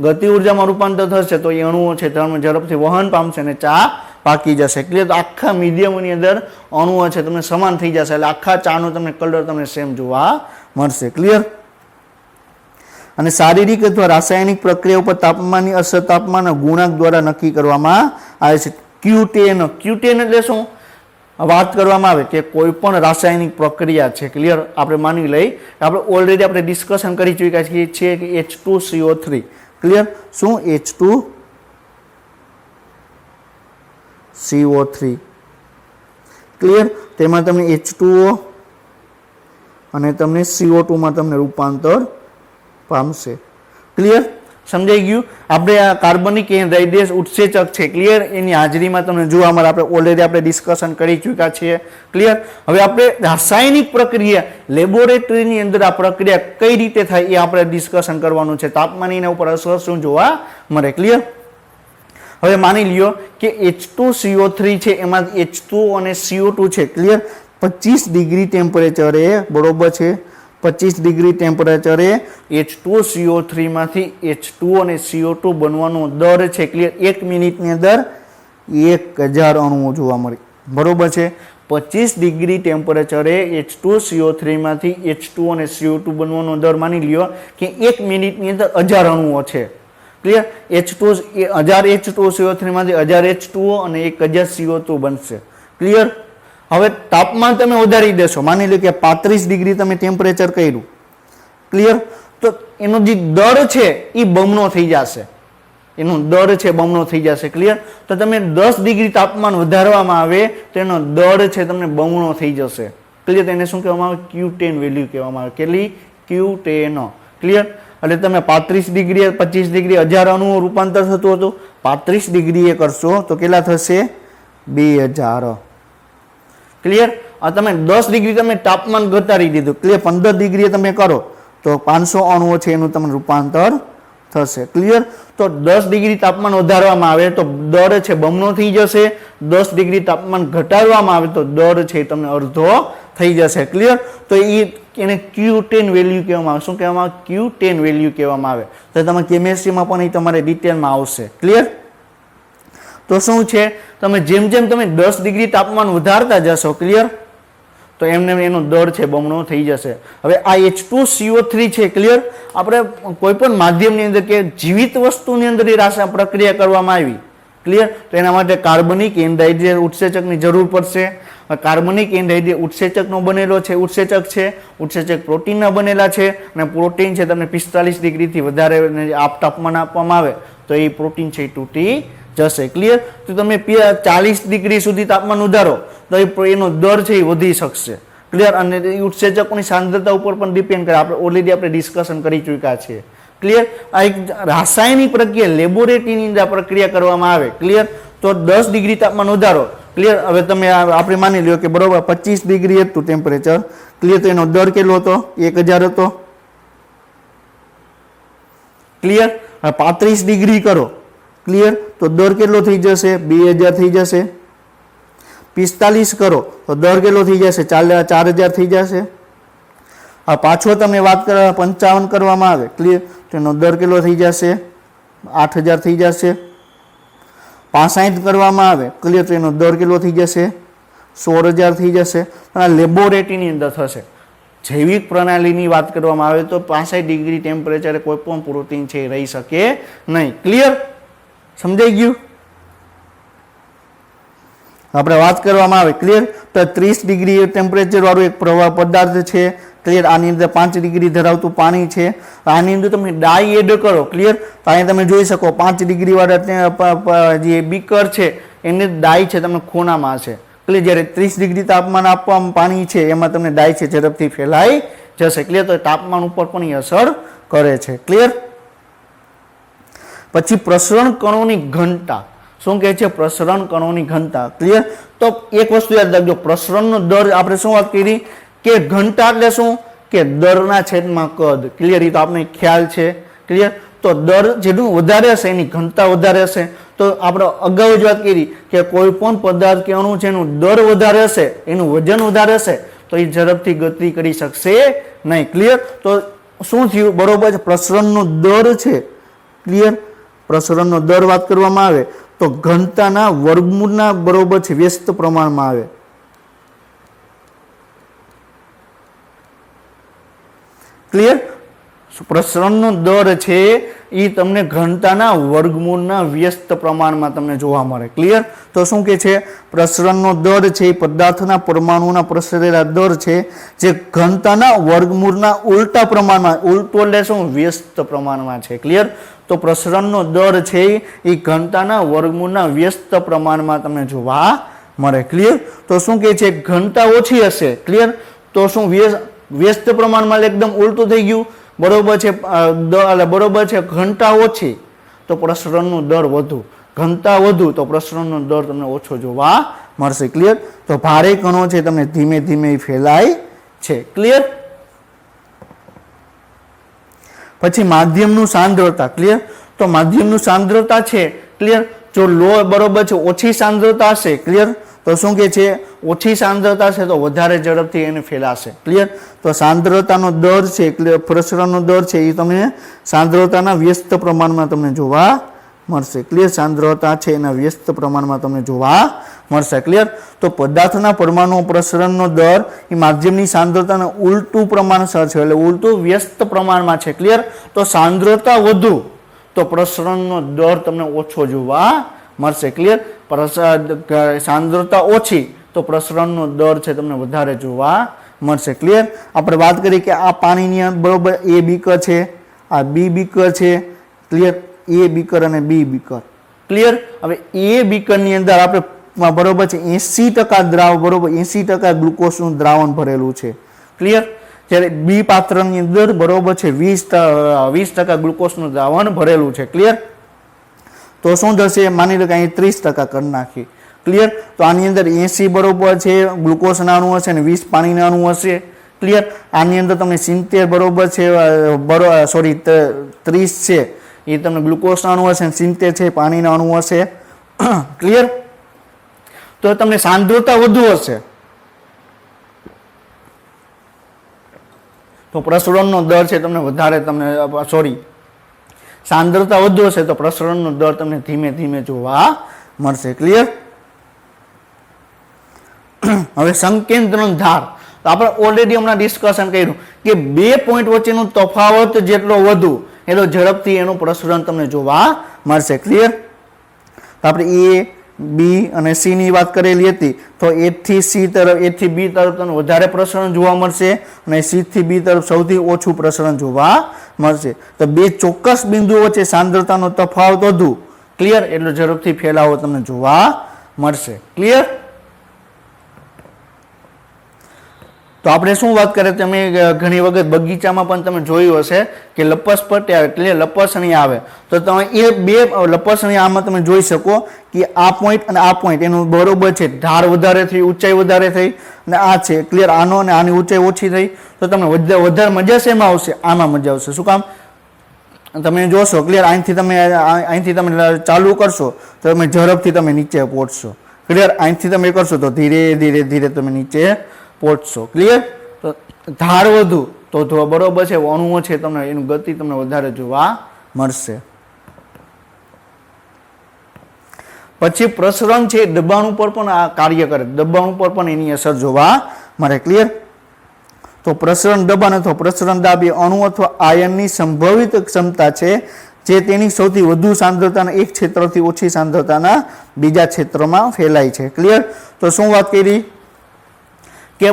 ગતિ ઉર્જામાં રૂપાંતર થશે તો એ અણુઓ છે તમને ઝડપથી વહન પામશે અને ચા પાકી જશે. ક્લિયર? તો આખા મીડિયમની અંદર અણુઓ છે તમને સમાન થઈ જશે એટલે આખા ચાનો તમને કલર તમને સેમ જોવા મળશે. ક્લિયર? અને શારીરિક અથવા રાસાયણિક પ્રક્રિયા ઉપર તાપમાનની અસર તાપમાનના ગુણાંક દ્વારા નક્કી કરવામાં આવે છે. Q10 એટલે શું વાત કરવામાં આવે કે કોઈ પણ રાસાયણિક પ્રક્રિયા છે ક્લિયર આપણે માની લઈ આપણે ઓલરેડી આપણે ડિસ્કશન કરી ચૂક્યા છીએ કે H2CO3 ક્લિયર શું H2CO3 ક્લિયર તેમાં તમને H2O અને તમને CO2 માં તમને રૂપાંતર પામશે. ક્લિયર? સમજાઈ ગયું? આપણે આ કાર્બનિક એનહાઇડ્રેસ ઉત્સેચક છે ક્લિયર એની હાજરીમાં તમને જોવા મળે. આપણે ઓલરેડી આપણે ડિસ્કશન કરી ચૂક્યા છીએ. ક્લિયર? હવે આપણે રાસાયણિક પ્રક્રિયા લેબોરેટરીની અંદર આ પ્રક્રિયા કઈ રીતે થાય એ આપણે ડિસ્કશન કરવાનું છે. તાપમાન એના ઉપર અસર શું જોવા મળે. ક્લિયર? હવે માની લ્યો કે H2CO3 છે એમાં H2O અને CO2 છે ક્લિયર 25 ડિગ્રી ટેમ્પરેચરે બરોબર છે 25 ડિગ્રી ટેમ્પરેચરે H2CO3 માંથી H2O અને CO2 બનવાનો દર છે ક્લિયર 1 મિનિટની અંદર 1000 અણુઓ જોવા મળે. બરોબર છે 25 ડિગ્રી ટેમ્પરેચરે H2CO3 માંથી H2O અને CO2 બનવાનો દર માની લ્યો કે 1 મિનિટની અંદર 1000 અણુઓ છે. ક્લિયર? 1000 H2CO3 માંથી 1000 H2O અને 1000 CO2 બનશે. ક્લિયર? હવે તાપમાન તમે વધારી દેશો માની લો કે 35 ડિગ્રી તમે ટેમ્પરેચર કર્યું. ક્લિયર? તો એનો જે દર છે એ બમણો થઈ જશે. એનો દર છે બમણો થઈ જશે. ક્લિયર? તો તમે 10 ડિગ્રી તાપમાન વધારવામાં આવે તો એનો દર છે તમને બમણો થઈ જશે. ક્લિયર? તેને શું કહેવામાં આવે? Q10 વેલ્યુ કહેવામાં આવે. કેટલી? Q10. ક્લિયર? એટલે તમે 35 ડિગ્રી 25 ડિગ્રી 1000 અણુઓ રૂપાંતર થતું હતું 35 ડિગ્રીએ કરશો તો કેટલા થશે? 2000. ક્લિયર? આ તમે 10 ડિગ્રી તમે તાપમાન ઘટાડી દીધું. ક્લિયર? 15 ડિગ્રીએ તમે કરો તો 500 અણુઓ છે એનું તમને રૂપાંતર થશે. ક્લિયર? તો 10 ડિગ્રી તાપમાન વધારવામાં આવે તો દર છે બમણો થઈ જશે. 10 ડિગ્રી તાપમાન ઘટાડવામાં આવે તો દર છે તમને અડધો થઈ જશે. ક્લિયર? તો એને Q10 વેલ્યુ કહેવામાં આવે. શું કહેવામાં આવે? Q10 વેલ્યુ કહેવામાં આવે. તો તમે કેમેસ્ટ્રીમાં પણ એ તમારે ડિટેલમાં આવશે. ક્લિયર? તો શું છે તમે જેમ જેમ તમે 10 ડિગ્રી તાપમાન વધારતા જશો ક્લિયર તો એમને એનો દર છે બમણો થઈ જશે. હવે આ H2CO3 છે ક્લિયર આપણે કોઈ પણ માધ્યમની અંદર કે જીવિત વસ્તુની અંદર એ રાસાયણિક પ્રક્રિયા કરવામાં આવી ક્લિયર તો એના માટે કાર્બનિક એનહાઇડ્રેસ ઉત્સેચકની જરૂર પડશે. કાર્બનિક એનહાઇડ્રેસ ઉત્સેચકનો બનેલો છે ઉત્સેચક પ્રોટીનના બનેલા છે અને પ્રોટીન છે તમને 45 ડિગ્રીથી વધારે તાપમાન આપવામાં આવે તો એ પ્રોટીન છે તૂટી જશે. ક્લિયર? તો તમે 40 ડિગ્રી સુધી તાપમાન વધારો તો એનો દર છે એ વધી શકશે. ક્લિયર? અને ઉત્સેચકોની સાંદ્રતા ઉપર પણ ડિપેન્ડ કરે. આપણે ઓલરેડી આપણે ડિસ્કશન કરી ચૂક્યા છીએ. ક્લિયર? આ એક રાસાયણિક પ્રક્રિયા લેબોરેટરીની અંદર પ્રક્રિયા કરવામાં આવે. ક્લિયર? તો 10 ડિગ્રી તાપમાન વધારો. ક્લિયર? હવે તમે આપણે માની લ્યો કે બરોબર 25 ડિગ્રી હતું ટેમ્પરેચર. ક્લિયર? તો એનો દર કેટલો હતો? 1000 હતો. ક્લિયર? 35 ડિગ્રી કરો ક્લિયર તો દર કેટલો થઈ જશે? 2000 થઈ જશે. 45 કરો તો દર કેટલો થઈ જશે? 4000 થઈ જશે. આ પાછો તમે વાત કરો 55 કરવામાં આવે ક્લિયર તો એનો દર કેટલો થઈ જશે? 8000 થઈ જશે. 65 કરવામાં આવે ક્લિયર તો એનો દર કેટલો થઈ જશે? 16000 થઈ જશે. આ લેબોરેટરીની અંદર થશે. જૈવિક પ્રણાલીની વાત કરવામાં આવે તો 65 ડિગ્રી ટેમ્પરેચરે કોઈ પણ પ્રોટીન છે રહી શકે નહીં. ક્લિયર? સમજાઈ ગયું? આપણે વાત કરવામાં આવે ક્લિયર તો 30 ડિગ્રી ટેમ્પરેચર વાળું એક પ્રવાહ પદાર્થ છે ક્લિયર, આની અંદર 5 ડિગ્રી ધરાવતું પાણી છે, આની અંદર તમે ડાઈ એડ કરો, ક્લિયર, તો અહીંયા તમે જોઈ શકો 5 ડિગ્રી વાળા જે બીકર છે એની ડાઈ છે તમને ખૂણામાં છે, ક્લિયર, જ્યારે 30 ડિગ્રી તાપમાન આપવામાં પાણી છે એમાં તમને ડાઈ છે ઝડપથી ફેલાઈ જશે, ક્લિયર, તો તાપમાન ઉપર પણ એ અસર કરે છે, ક્લિયર. પછી પ્રસરણ કણોની ઘનતા, શું કહે છે? પ્રસરણ કણોની ઘનતા, ક્લિયર. તો એક વસ્તુ યાદ રાખજો, પ્રસરણનો દર આપણે શું વાત કરી કે ઘનતા એટલે શું કે દરના છેદમાં કદ, ક્લિયર, એ તો આપણે ખ્યાલ છે, ક્લિયર. તો દર જેટલું વધારે હશે એની ઘનતા વધારે હશે. તો આપણે અગાઉ જ વાત કરી કે કોઈ પણ પદાર્થ કે અણુ છે એનું દર વધારે હશે, એનું વજન વધારે હશે તો એ ઝડપથી ગતિ કરી શકશે નહીં, ક્લિયર. તો શું થયું? બરોબર છે, પ્રસરણનો દર છે, ક્લિયર, પ્રસરણનો દર વાત કરવામાં આવે તો ઘનતાના વર્ગમૂળના બરોબર છે વ્યસ્ત પ્રમાણમાં આવે, ક્લિયર. પ્રસરણનો દર છે એ તમને ઘનતાના વર્ગમૂળના વ્યસ્ત પ્રમાણમાં તમને જોવા મળે, ક્લિયર. તો શું કે છે? પ્રસરણનો દર છે એ પદાર્થના પરમાણુના પ્રસરેલા દર છે જે ઘનતાના વર્ગમૂળના ઉલટા પ્રમાણમાં, ઉલટું એટલે શું? વ્યસ્ત પ્રમાણમાં છે, ક્લિયર. તો પ્રસરણનો દર છે એ ઘનતાના વર્ગમૂળના વ્યસ્ત પ્રમાણમાં તમને જોવા મળે, ક્લિયર. તો શું કે છે? ઘનતા ઓછી હશે, ક્લિયર, તો શું વ્યસ્ત પ્રમાણમાં એકદમ ઉલટું થઈ ગયું, બરોબર છે, બરોબર છે, ઘનતા ઓછી તો પ્રસરણનો દર વધુ, ઘનતા વધુ તો પ્રસરણનો દર તમને ઓછો જોવા મળશે, ક્લિયર. તો ભારે કણો છે તમને ધીમે ધીમે ફેલાય છે, ક્લિયર. પછી માધ્યમનું સાંદ્રતા, ક્લિયર. તો માધ્યમનું સાંદ્રતા છે, ક્લિયર, જો લો બરોબર છે ઓછી સાંદ્રતા હશે, ક્લિયર, તો શું કે છે? ઓછી સાંદ્રતા છે તો વધારે ઝડપથી એને ફેલાશે, ક્લિયર. તો સાંદ્રતાનો દર છે, ક્લિયર, પ્રસરણનો દર છે એ તમને સાંદ્રતાના વ્યસ્ત પ્રમાણમાં તમને જોવા મળશે, ક્લિયર. સાંદ્રતા છે એના વ્યસ્ત પ્રમાણમાં તમને જોવા મળશે, ક્લિયર. તો પદાર્થના પરમાણુ પ્રસરણનો દર એ માધ્યમની સાંદ્રતાના ઉલટું પ્રમાણસર છે, એટલે ઉલટું વ્યસ્ત પ્રમાણમાં છે, ક્લિયર. તો સાંદ્રતા વધુ તો પ્રસરણનો દર તમને ઓછો જોવા મળશે, ક્લિયર. સાંદ્રતા ઓછી તો પ્રસરણનો દર છે તમને વધારે જોવા મળશે, ક્લિયર. આપણે વાત કરીએ કે આ પાણીની બરોબર એ બીકર છે, આ બી બીકર છે, ક્લિયર, એ બીકર અને બી બીકર, ક્લિયર. હવે એ બીકરની અંદર આપણે બરોબર છે 80% દ્રાવ, બરોબર 80% ગ્લુકોઝનું દ્રાવણ ભરેલું છે, ક્લિયર. જ્યારે બી પાત્રની અંદર બરોબર છે 20% ગ્લુકોઝનું દ્રાવણ ભરેલું છે, ક્લિયર. તો શું થશે? માની લો કે અહીં 30% કરી નાખી, ક્લિયર. તો આની અંદર 80 બરોબર છે ગ્લુકોઝના અણુ હશે અને 20 પાણીના અણુ હશે, ક્લિયર. આની અંદર તમને 70 બરોબર છે, 30 છે એ તમને ગ્લુકોઝના અણુ હશે અને 70 છે પાણીના અણુ હશે, ક્લિયર. તો તમને સાંદ્રતા વધુ હશે તો પ્રસરણનો દર છે તમને વધારે, તમને સાંદ્રતા વધુ હશે તો પ્રસરણનો દર તમને ધીમે ધીમે જોવા મળશે, ક્લિયર. હવે સંકેન્દ્રણ ધાર, તો આપણે ઓલરેડી હમણાં ડિસ્કશન કર્યું કે 2 પોઈન્ટ વચ્ચેનો તફાવત જેટલો વધુ એટલો ઝડપથી એનું પ્રસરણ તમને જોવા મળશે, ક્લિયર. તો આપણે એ બી અને સી ની વાત કરેલી હતી, તો એ થી સી તરફ, એ થી બી તરફ તમને વધારે પ્રસરણ જોવા મળશે અને સી થી બી તરફ સૌથી ઓછું પ્રસરણ જોવા મળશે. તો બે ચોક્કસ બિંદુઓ વચ્ચે સાંદ્રતાનો તફાવત વધુ, ક્લિયર, એટલો ઝડપથી ફેલાવો તમને જોવા મળશે, ક્લિયર. તો આપણે શું વાત કરીએ, તમે ઘણી વખત બગીચામાં પણ તમે જોયું હશે કે લપસપટ્ટી આવે, એટલે લપસણી આવે, તો તમે એ બે લપસણી આમાં તમે જોઈ શકો કે આ પોઈન્ટ અને આ પોઈન્ટ એનું બરોબર છે ધાર વધારે થઈ, ઊંચાઈ વધારે થઈ, અને આ છે ક્લિયર આનો અને આની ઊંચાઈ ઓછી થઈ, તો તમને વધારે મજા શેમાં આવશે? આમાં મજા આવશે. શું કામ? તમે જોશો ક્લિયર, અહીંથી તમે ચાલુ કરશો તો તમે ઝડપથી તમે નીચે પહોંચશો, ક્લિયર. અહીંથી તમે કરશો તો ધીરે ધીરે ધીરે તમે નીચે પહોંચશો, ક્લિયર. તો ધાર વધુ તો બરોબર છે અણુઓ છે તમને એનું ગતિ તમને વધારે જોવા મળશે. પછી પ્રસરણ છે દબાણ ઉપર પણ આ કાર્ય કરે, દબાણ ઉપર પણ એની અસર જોવા મળે, ક્લિયર. તો પ્રસરણ દબાણ અથવા પ્રસરણ દાબ એ અણુ અથવા આયનની સંભવિત ક્ષમતા છે જે તેની સૌથી વધુ સાંદ્રતાના એક ક્ષેત્રથી ઓછી સાંદ્રતાના બીજા ક્ષેત્રમાં ફેલાય છે, ક્લિયર. તો શું વાત કરી કે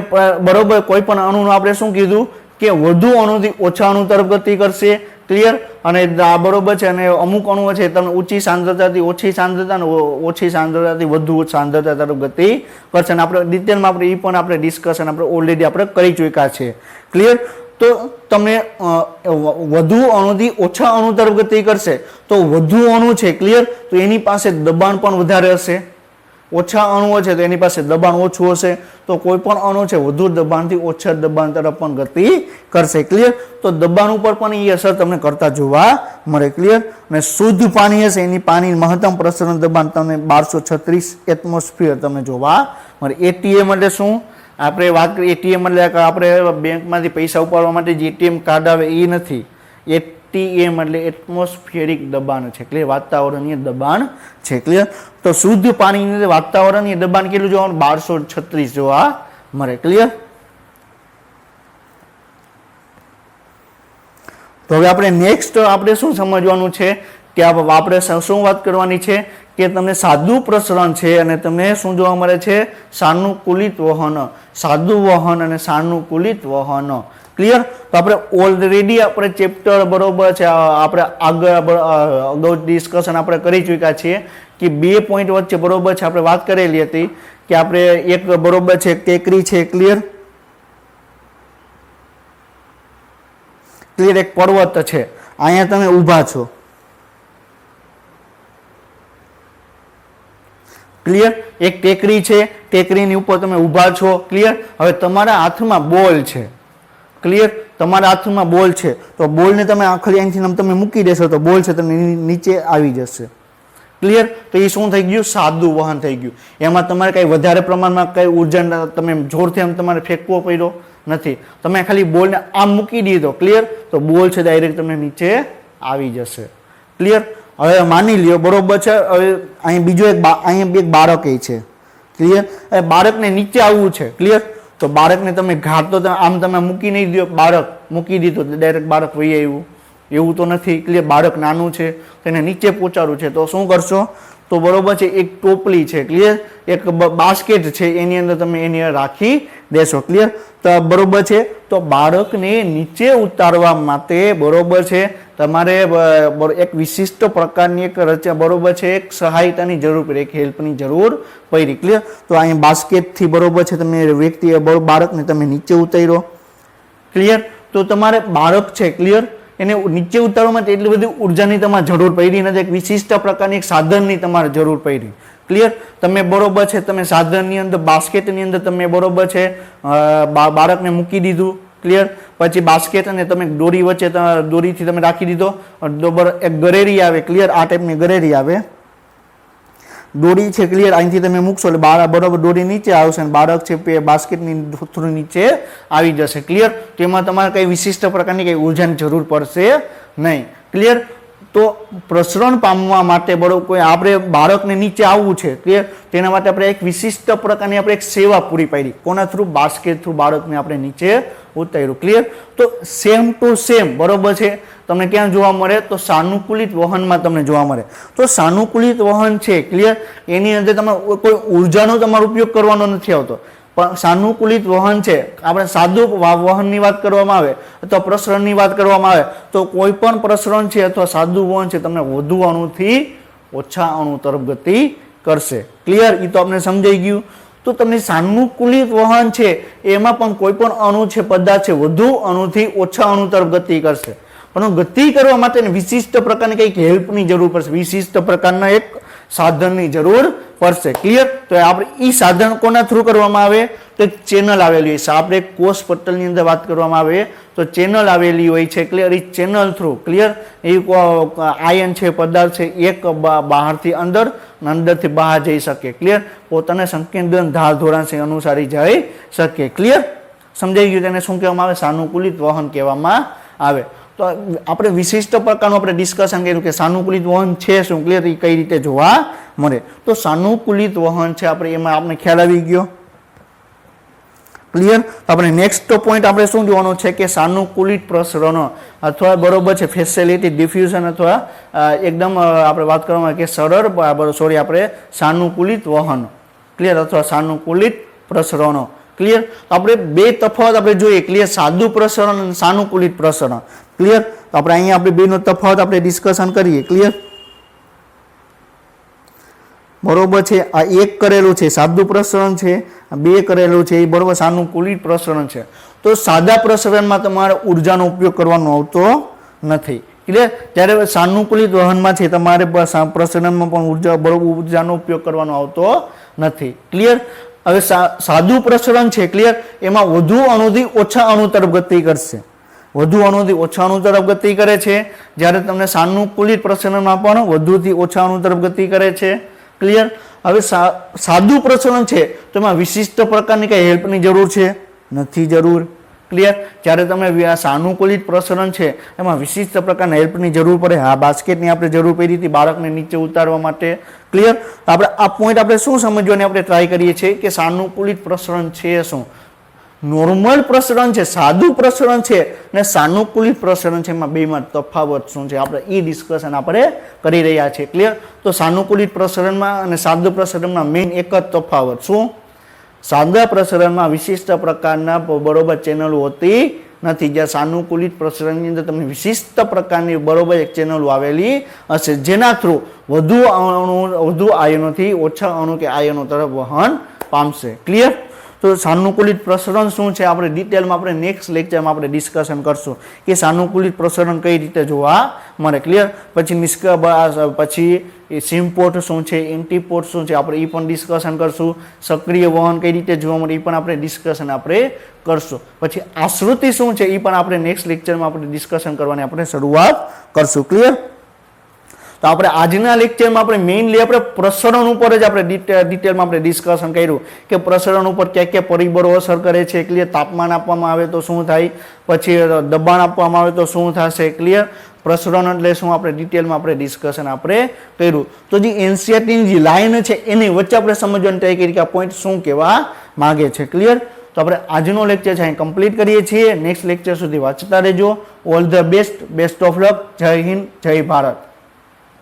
બરોબર કોઈ પણ અણુનું આપણે શું કીધું કે વધુ અણુથી ઓછા અણુ તરફ ગતિ કરશે, ક્લિયર. અને આ બરોબર છે. અને અમુક અણુઓ છે તમને ઊંચી સાંદ્રતાથી ઓછી સાંદ્રતા અને ઓછી સાંદ્રતાથી વધુ સાંદ્રતા તરફ ગતિ કરશે. અને આપણે ડિટેલમાં આપણે એ પણ આપણે ડિસ્કશન આપણે ઓલરેડી આપણે કરી ચૂક્યા છે, ક્લિયર. તો તમને વધુ અણુથી ઓછા અણુ તરફ ગતિ કરશે તો વધુ અણુ છે, ક્લિયર, તો એની પાસે દબાણ પણ વધારે હશે. ઓછા અણુઓ છે તો એની પાસે દબાણ ઓછું હશે. તો કોઈ પણ અણુ છે વધુ દબાણથી ઓછા દબાણ તરફ પણ ગતિ કરશે, ક્લિયર. તો દબાણ ઉપર પણ એ અસર તમને કરતા જોવા મળે, ક્લિયર. અને શુદ્ધ પાણી હશે એની પાણી મહત્તમ પ્રસરણ દબાણ તમને 1236 એટમોસ્ફિયર તમને જોવા મળે. એટીએમ એટલે શું? આપણે વાત કરીએ એટીએમ એટલે આપણે બેંકમાંથી પૈસા ઉપાડવા માટે જે એટીએમ કાર્ડ આવે એ નથી. એટીએમ એટલે એટમોસ્ફિયરિક દબાણ છે, ક્લિયર, વાતાવરણીય દબાણ છે, ક્લિયર. તો શુદ્ધ પાણીની અંદર વાતાવરણીય દબાણ કેટલું જોવા મળે? 1236 જોવા મળે, ક્લિયર. તો હવે આપણે નેક્સ્ટ આપણે શું સમજવાનું છે કે આપણે શું વાત કરવાની છે કે તમને સાદું પ્રસરણ છે અને તમને શું જોવા મળે છે? સાનુકૂલિત વહન, સાદું વહન અને સાનુકૂલિત વહન, ક્લિયર. તો આપણે ઓલરેડી આપણે ચેપ્ટર બરોબર છે આપણે અગાઉ ડિસ્કશન આપણે કરી ચૂક્યા છીએ કે 2 પોઈન્ટ વચ્ચે બરોબર છે આપણે વાત કરેલી હતી કે આપણે એક બરોબર છે ટેકરી છે, ક્લિયર, ક્લિયર, એક પર્વત છે. અહીંયા તમે ઊભા છો, ક્લિયર, એક ટેકરી છે, ટેકરીની ઉપર તમે ઊભા છો, ક્લિયર. હવે તમારા હાથમાં બોલ છે, ક્લિયર, તમારા હાથમાં બોલ છે તો બોલને તમે આખરી અહીંથી તમે મૂકી દેશો તો બોલ છે તમને નીચે આવી જશે, ક્લિયર. તો એ શું થઈ ગયું? સાદું વહન થઈ ગયું. એમાં તમારે કઈ વધારે પ્રમાણમાં કઈ ઉર્જા તમે જોરથી આમ તમારે ફેંકવો પડ્યો નથી. તમે ખાલી બોલને આમ મૂકી દીધો, ક્લિયર, તો બોલ છે ડાયરેક્ટ તમને નીચે આવી જશે, ક્લિયર. હવે માની લ્યો બરોબર છે. હવે અહીં બીજો અહીંયા એક બાળક એ છે, ક્લિયર. હવે બાળકને નીચે આવવું છે, ક્લિયર. તો બાળકને તમે ઘાટ તો આમ તમે મૂકી નહીં દો, બાળક મૂકી દીધું ડાયરેક્ટ બાળક વહી આવ્યું એવું તો નથી, ક્લિયર. બાળક નાનું છે તેને નીચે પહોંચાડવું છે તો શું કરશો? તો બરોબર છે એક ટોપલી છે, ક્લિયર, એક બાસ્કેટ છે એની અંદર તમે એની રાખી દેશો, ક્લિયર. તો બરોબર છે. તો બાળકને નીચે ઉતારવા માટે બરોબર છે તમારે એક વિશિષ્ટ પ્રકારની એક રચના બરોબર છે એક સહાયતાની જરૂર પડી, એક હેલ્પની જરૂર પડી, ક્લિયર. તો અહીંયા બાસ્કેટથી બરોબર છે તમે વ્યક્તિ બાળકને તમે નીચે ઉતાર્યો, ક્લિયર. તો તમારે બાળક છે, ક્લિયર, એને નીચે ઉતારવા માટે એટલી બધી ઉર્જાની તમારે જરૂર પડી નથી. એક વિશિષ્ટ પ્રકારની એક સાધનની તમારે જરૂર પડી, ક્લિયર. તમે બરોબર છે તમે સાધનની અંદર બાસ્કેટની અંદર તમે બરોબર છે બાળકને મૂકી દીધું, ક્લિયર. પછી બાસ્કેટ અને તમે દોરી વચ્ચે દોરીથી તમે રાખી દીધો. એક ગરેરી આવે, ક્લિયર, આ ટાઈપની ગરેરી આવે, દોરી છે, ક્લિયર. અહીંથી તમે મૂકશો એટલે બરોબર દોરી નીચે આવશે અને બાળક છે બાસ્કેટની થ્રુ નીચે આવી જશે, ક્લિયર. તેમાં તમારે કઈ વિશિષ્ટ પ્રકારની કઈ ઉર્જાની જરૂર પડશે નહીં, ક્લિયર. તો પ્રસરણ પામવા માટે બરોબર કોઈ આપણે બાળકને નીચે આવવું છે, ક્લિયર, તેના માટે આપણે એક વિશિષ્ટ પ્રકારની આપણે એક સેવા પૂરી પાડી. કોના થ્રુ? બાસ્કેટ થ્રુ બાળકને આપણે નીચે ઉતાર્યું, ક્લિયર. તો સેમ ટુ સેમ બરોબર છે તમને ક્યાં જોવા મળે? તો સાનુકૂલિત વહનમાં તમને જોવા મળે. તો સાનુકૂલિત વહન છે, ક્લિયર, એની અંદર તમે કોઈ ઉર્જાનો તમારો ઉપયોગ કરવાનો નથી આવતો. પણ સાનુકૂલિત વહન છે આપણે સાદું વહનની વાત કરવામાં આવે અથવા પ્રસરણની વાત કરવામાં આવે તો કોઈ પણ પ્રસરણ છે અથવા સાદું વહન છે તમને વધુ અણુથી ઓછા અણુ તરફ ગતિ કરશે, ક્લિયર. એ તો આપણે સમજાઈ ગયું. તો તમને સાનુકૂલિત વહન છે એમાં પણ કોઈ પણ અણુ છે પદાર્થ છે વધુ અણુથી ઓછા અણુ તરફ ગતિ કરશે. પણ ગતિ કરવા માટે વિશિષ્ટ પ્રકારની કંઈક હેલ્પની જરૂર પડશે, વિશિષ્ટ પ્રકારના એક સાધનની જરૂર પડશે, ક્લિયર. તો આપણે એ સાધન કોના થ્રુ કરવામાં આવે? તો એક ચેનલ આવેલી હોય છે. આપણે કોષ પટલની અંદર વાત કરવામાં આવે તો ચેનલ આવેલી હોય છે, ક્લિયર. એ ચેનલ થ્રુ, ક્લિયર, એ આયન છે પદાર્થ છે એક બહારથી અંદર અને અંદરથી બહાર જઈ શકે, ક્લિયર. પોતાના સંકેન્દ્ર ધાર ધોરણ છે અનુસારી જઈ શકે, ક્લિયર. સમજાઈ ગયું? તેને શું કહેવામાં આવે? સાનુકૂલિત વહન કહેવામાં આવે. તો આપણે વિશિષ્ટ પ્રકારનું આપણે ડિસ્કશન કર્યું કે સાનુકૂલિત વહન છે શું, ક્લિયર, એ કઈ રીતે જોવા મળે. તો સાનુકૂલિત વહન છે આપણે એમાં આપણે ખ્યાલ આવી ગયો, ક્લિયર. તો આપણે નેક્સ્ટ પોઈન્ટ આપણે શું જોવાનું છે કે સાનુકૂલિત પ્રસરણ અથવા બરોબર છે ફેસિલિટી ડિફ્યુઝન અથવા એકદમ આપણે વાત કરવામાં કે સરળ સોરી આપણે સાનુકૂલિત વહન, ક્લિયર, અથવા સાનુકૂલિત પ્રસરણો, ક્લિયર. આપણે બે તફાવત આપણે જોઈએ, ક્લિયર. સાદું પ્રસરણ અને સાનુકૂલિત પ્રસરણ, ક્લિયર. તો આપણે અહીંયા આપણે બેનો તફાવત આપણે ડિસ્કશન કરીએ, ક્લિયર. બરોબર છે. આ એક કરેલું છે સાદું પ્રસરણ છે, બે કરેલું છે એ બરોબર સાનુકૂલિત પ્રસરણ છે. તો સાદા પ્રસરણમાં તમારે ઉર્જાનો ઉપયોગ કરવાનો આવતો નથી, ક્લિયર. જ્યારે સાનુકૂલિત વહનમાં છે તમારે પ્રસરણમાં પણ ઉર્જાનો ઉપયોગ કરવાનો આવતો નથી, ક્લિયર. હવે સાદું પ્રસરણ છે, ક્લિયર, એમાં વધુ અણુથી ઓછા અણુ તરફ ગતિ કરશે, વધુ અણુથી ઓછા અણુ તરફ ગતિ કરે છે. જ્યારે તમને સાનુકૂલિત પ્રસરણમાં પણ વધુથી ઓછા અણુ તરફ ગતિ કરે છે, ક્લિયર. હવે સાદું પ્રસરણ છે તો એમાં વિશિષ્ટ પ્રકારની કઈ હેલ્પની જરૂર છે, નથી જરૂર, ક્લિયર. જ્યારે તમે સાનુકૂલિત પ્રસરણ છે એમાં વિશિષ્ટ પ્રકારના હેલ્પની જરૂર પડે. હા, બાસ્કેટની આપણે જરૂર પડી હતી બાળકને નીચે ઉતારવા માટે, ક્લિયર. તો આપણે આ પોઈન્ટ આપણે શું સમજવાની આપણે ટ્રાય કરીએ છીએ કે સાનુકૂલિત પ્રસરણ છે શું. નોર્મલ પ્રસરણ છે, સાદું પ્રસરણ છે ને સાનુકૂલિત પ્રસરણ છે, એમાં બેમાં તફાવત શું છે આપણે એ ડિસ્કશન આપણે કરી રહ્યા છીએ, ક્લિયર. તો સાનુકૂલિત પ્રસરણમાં અને સાદું પ્રસરણમાં મેઇન એક જ તફાવત શું, સાદા પ્રસરણમાં વિશિષ્ટ પ્રકારના બરોબર ચેનલો હોતી નથી. જ્યાં સાનુકૂલિત પ્રસરણની અંદર તમને વિશિષ્ટ પ્રકારની બરોબર એક ચેનલો આવેલી હશે, જેના થ્રુ વધુ આયનોથી ઓછા અણુ કે આયનો તરફ વહન પામશે, ક્લિયર. તો સાનુકૂલિત પ્રસરણ શું છે આપણે ડિટેલમાં આપણે નેક્સ્ટ લેક્ચરમાં આપણે ડિસ્કશન કરશું કે સાનુકૂલિત પ્રસરણ કઈ રીતે જોવા મળે, ક્લિયર. પછી સિમ્પોર્ટ શું છે, એન્ટીપોર્ટ શું છે આપણે એ પણ ડિસ્કશન કરશું. સક્રિય વહન કઈ રીતે જોવા મળે એ પણ આપણે ડિસ્કશન આપણે કરશું. પછી આશ્રુતિ શું છે એ પણ આપણે નેક્સ્ટ લેક્ચરમાં આપણે ડિસ્કશન કરવાની આપણે શરૂઆત કરશું, ક્લિયર. તો આપણે આજના લેક્ચરમાં આપણે મેઇનલી આપણે પ્રસરણ ઉપર જ આપણે ડિટેલમાં આપણે ડિસ્કશન કર્યું કે પ્રસરણ ઉપર કયા કયા પરિબળો અસર કરે છે, ક્લિયર. તાપમાન આપવામાં આવે તો શું થાય, પછી દબાણ આપવામાં આવે તો શું થશે, ક્લિયર. પ્રસરણ એટલે શું આપણે ડિટેલમાં આપણે ડિસ્કશન આપણે કર્યું. તો જે એનસીઈઆરટીની જે લાઈન છે એની વચ્ચે આપણે સમજવાની ટ્રાય કરી કે આ પોઈન્ટ શું કહેવા માંગે છે, ક્લિયર. તો આપણે આજનો લેક્ચર છે અહીં કમ્પ્લીટ કરીએ છીએ. નેક્સ્ટ લેક્ચર સુધી વાંચતા રહેજો. All the best, best of luck. જય હિન્દ, જય ભારત.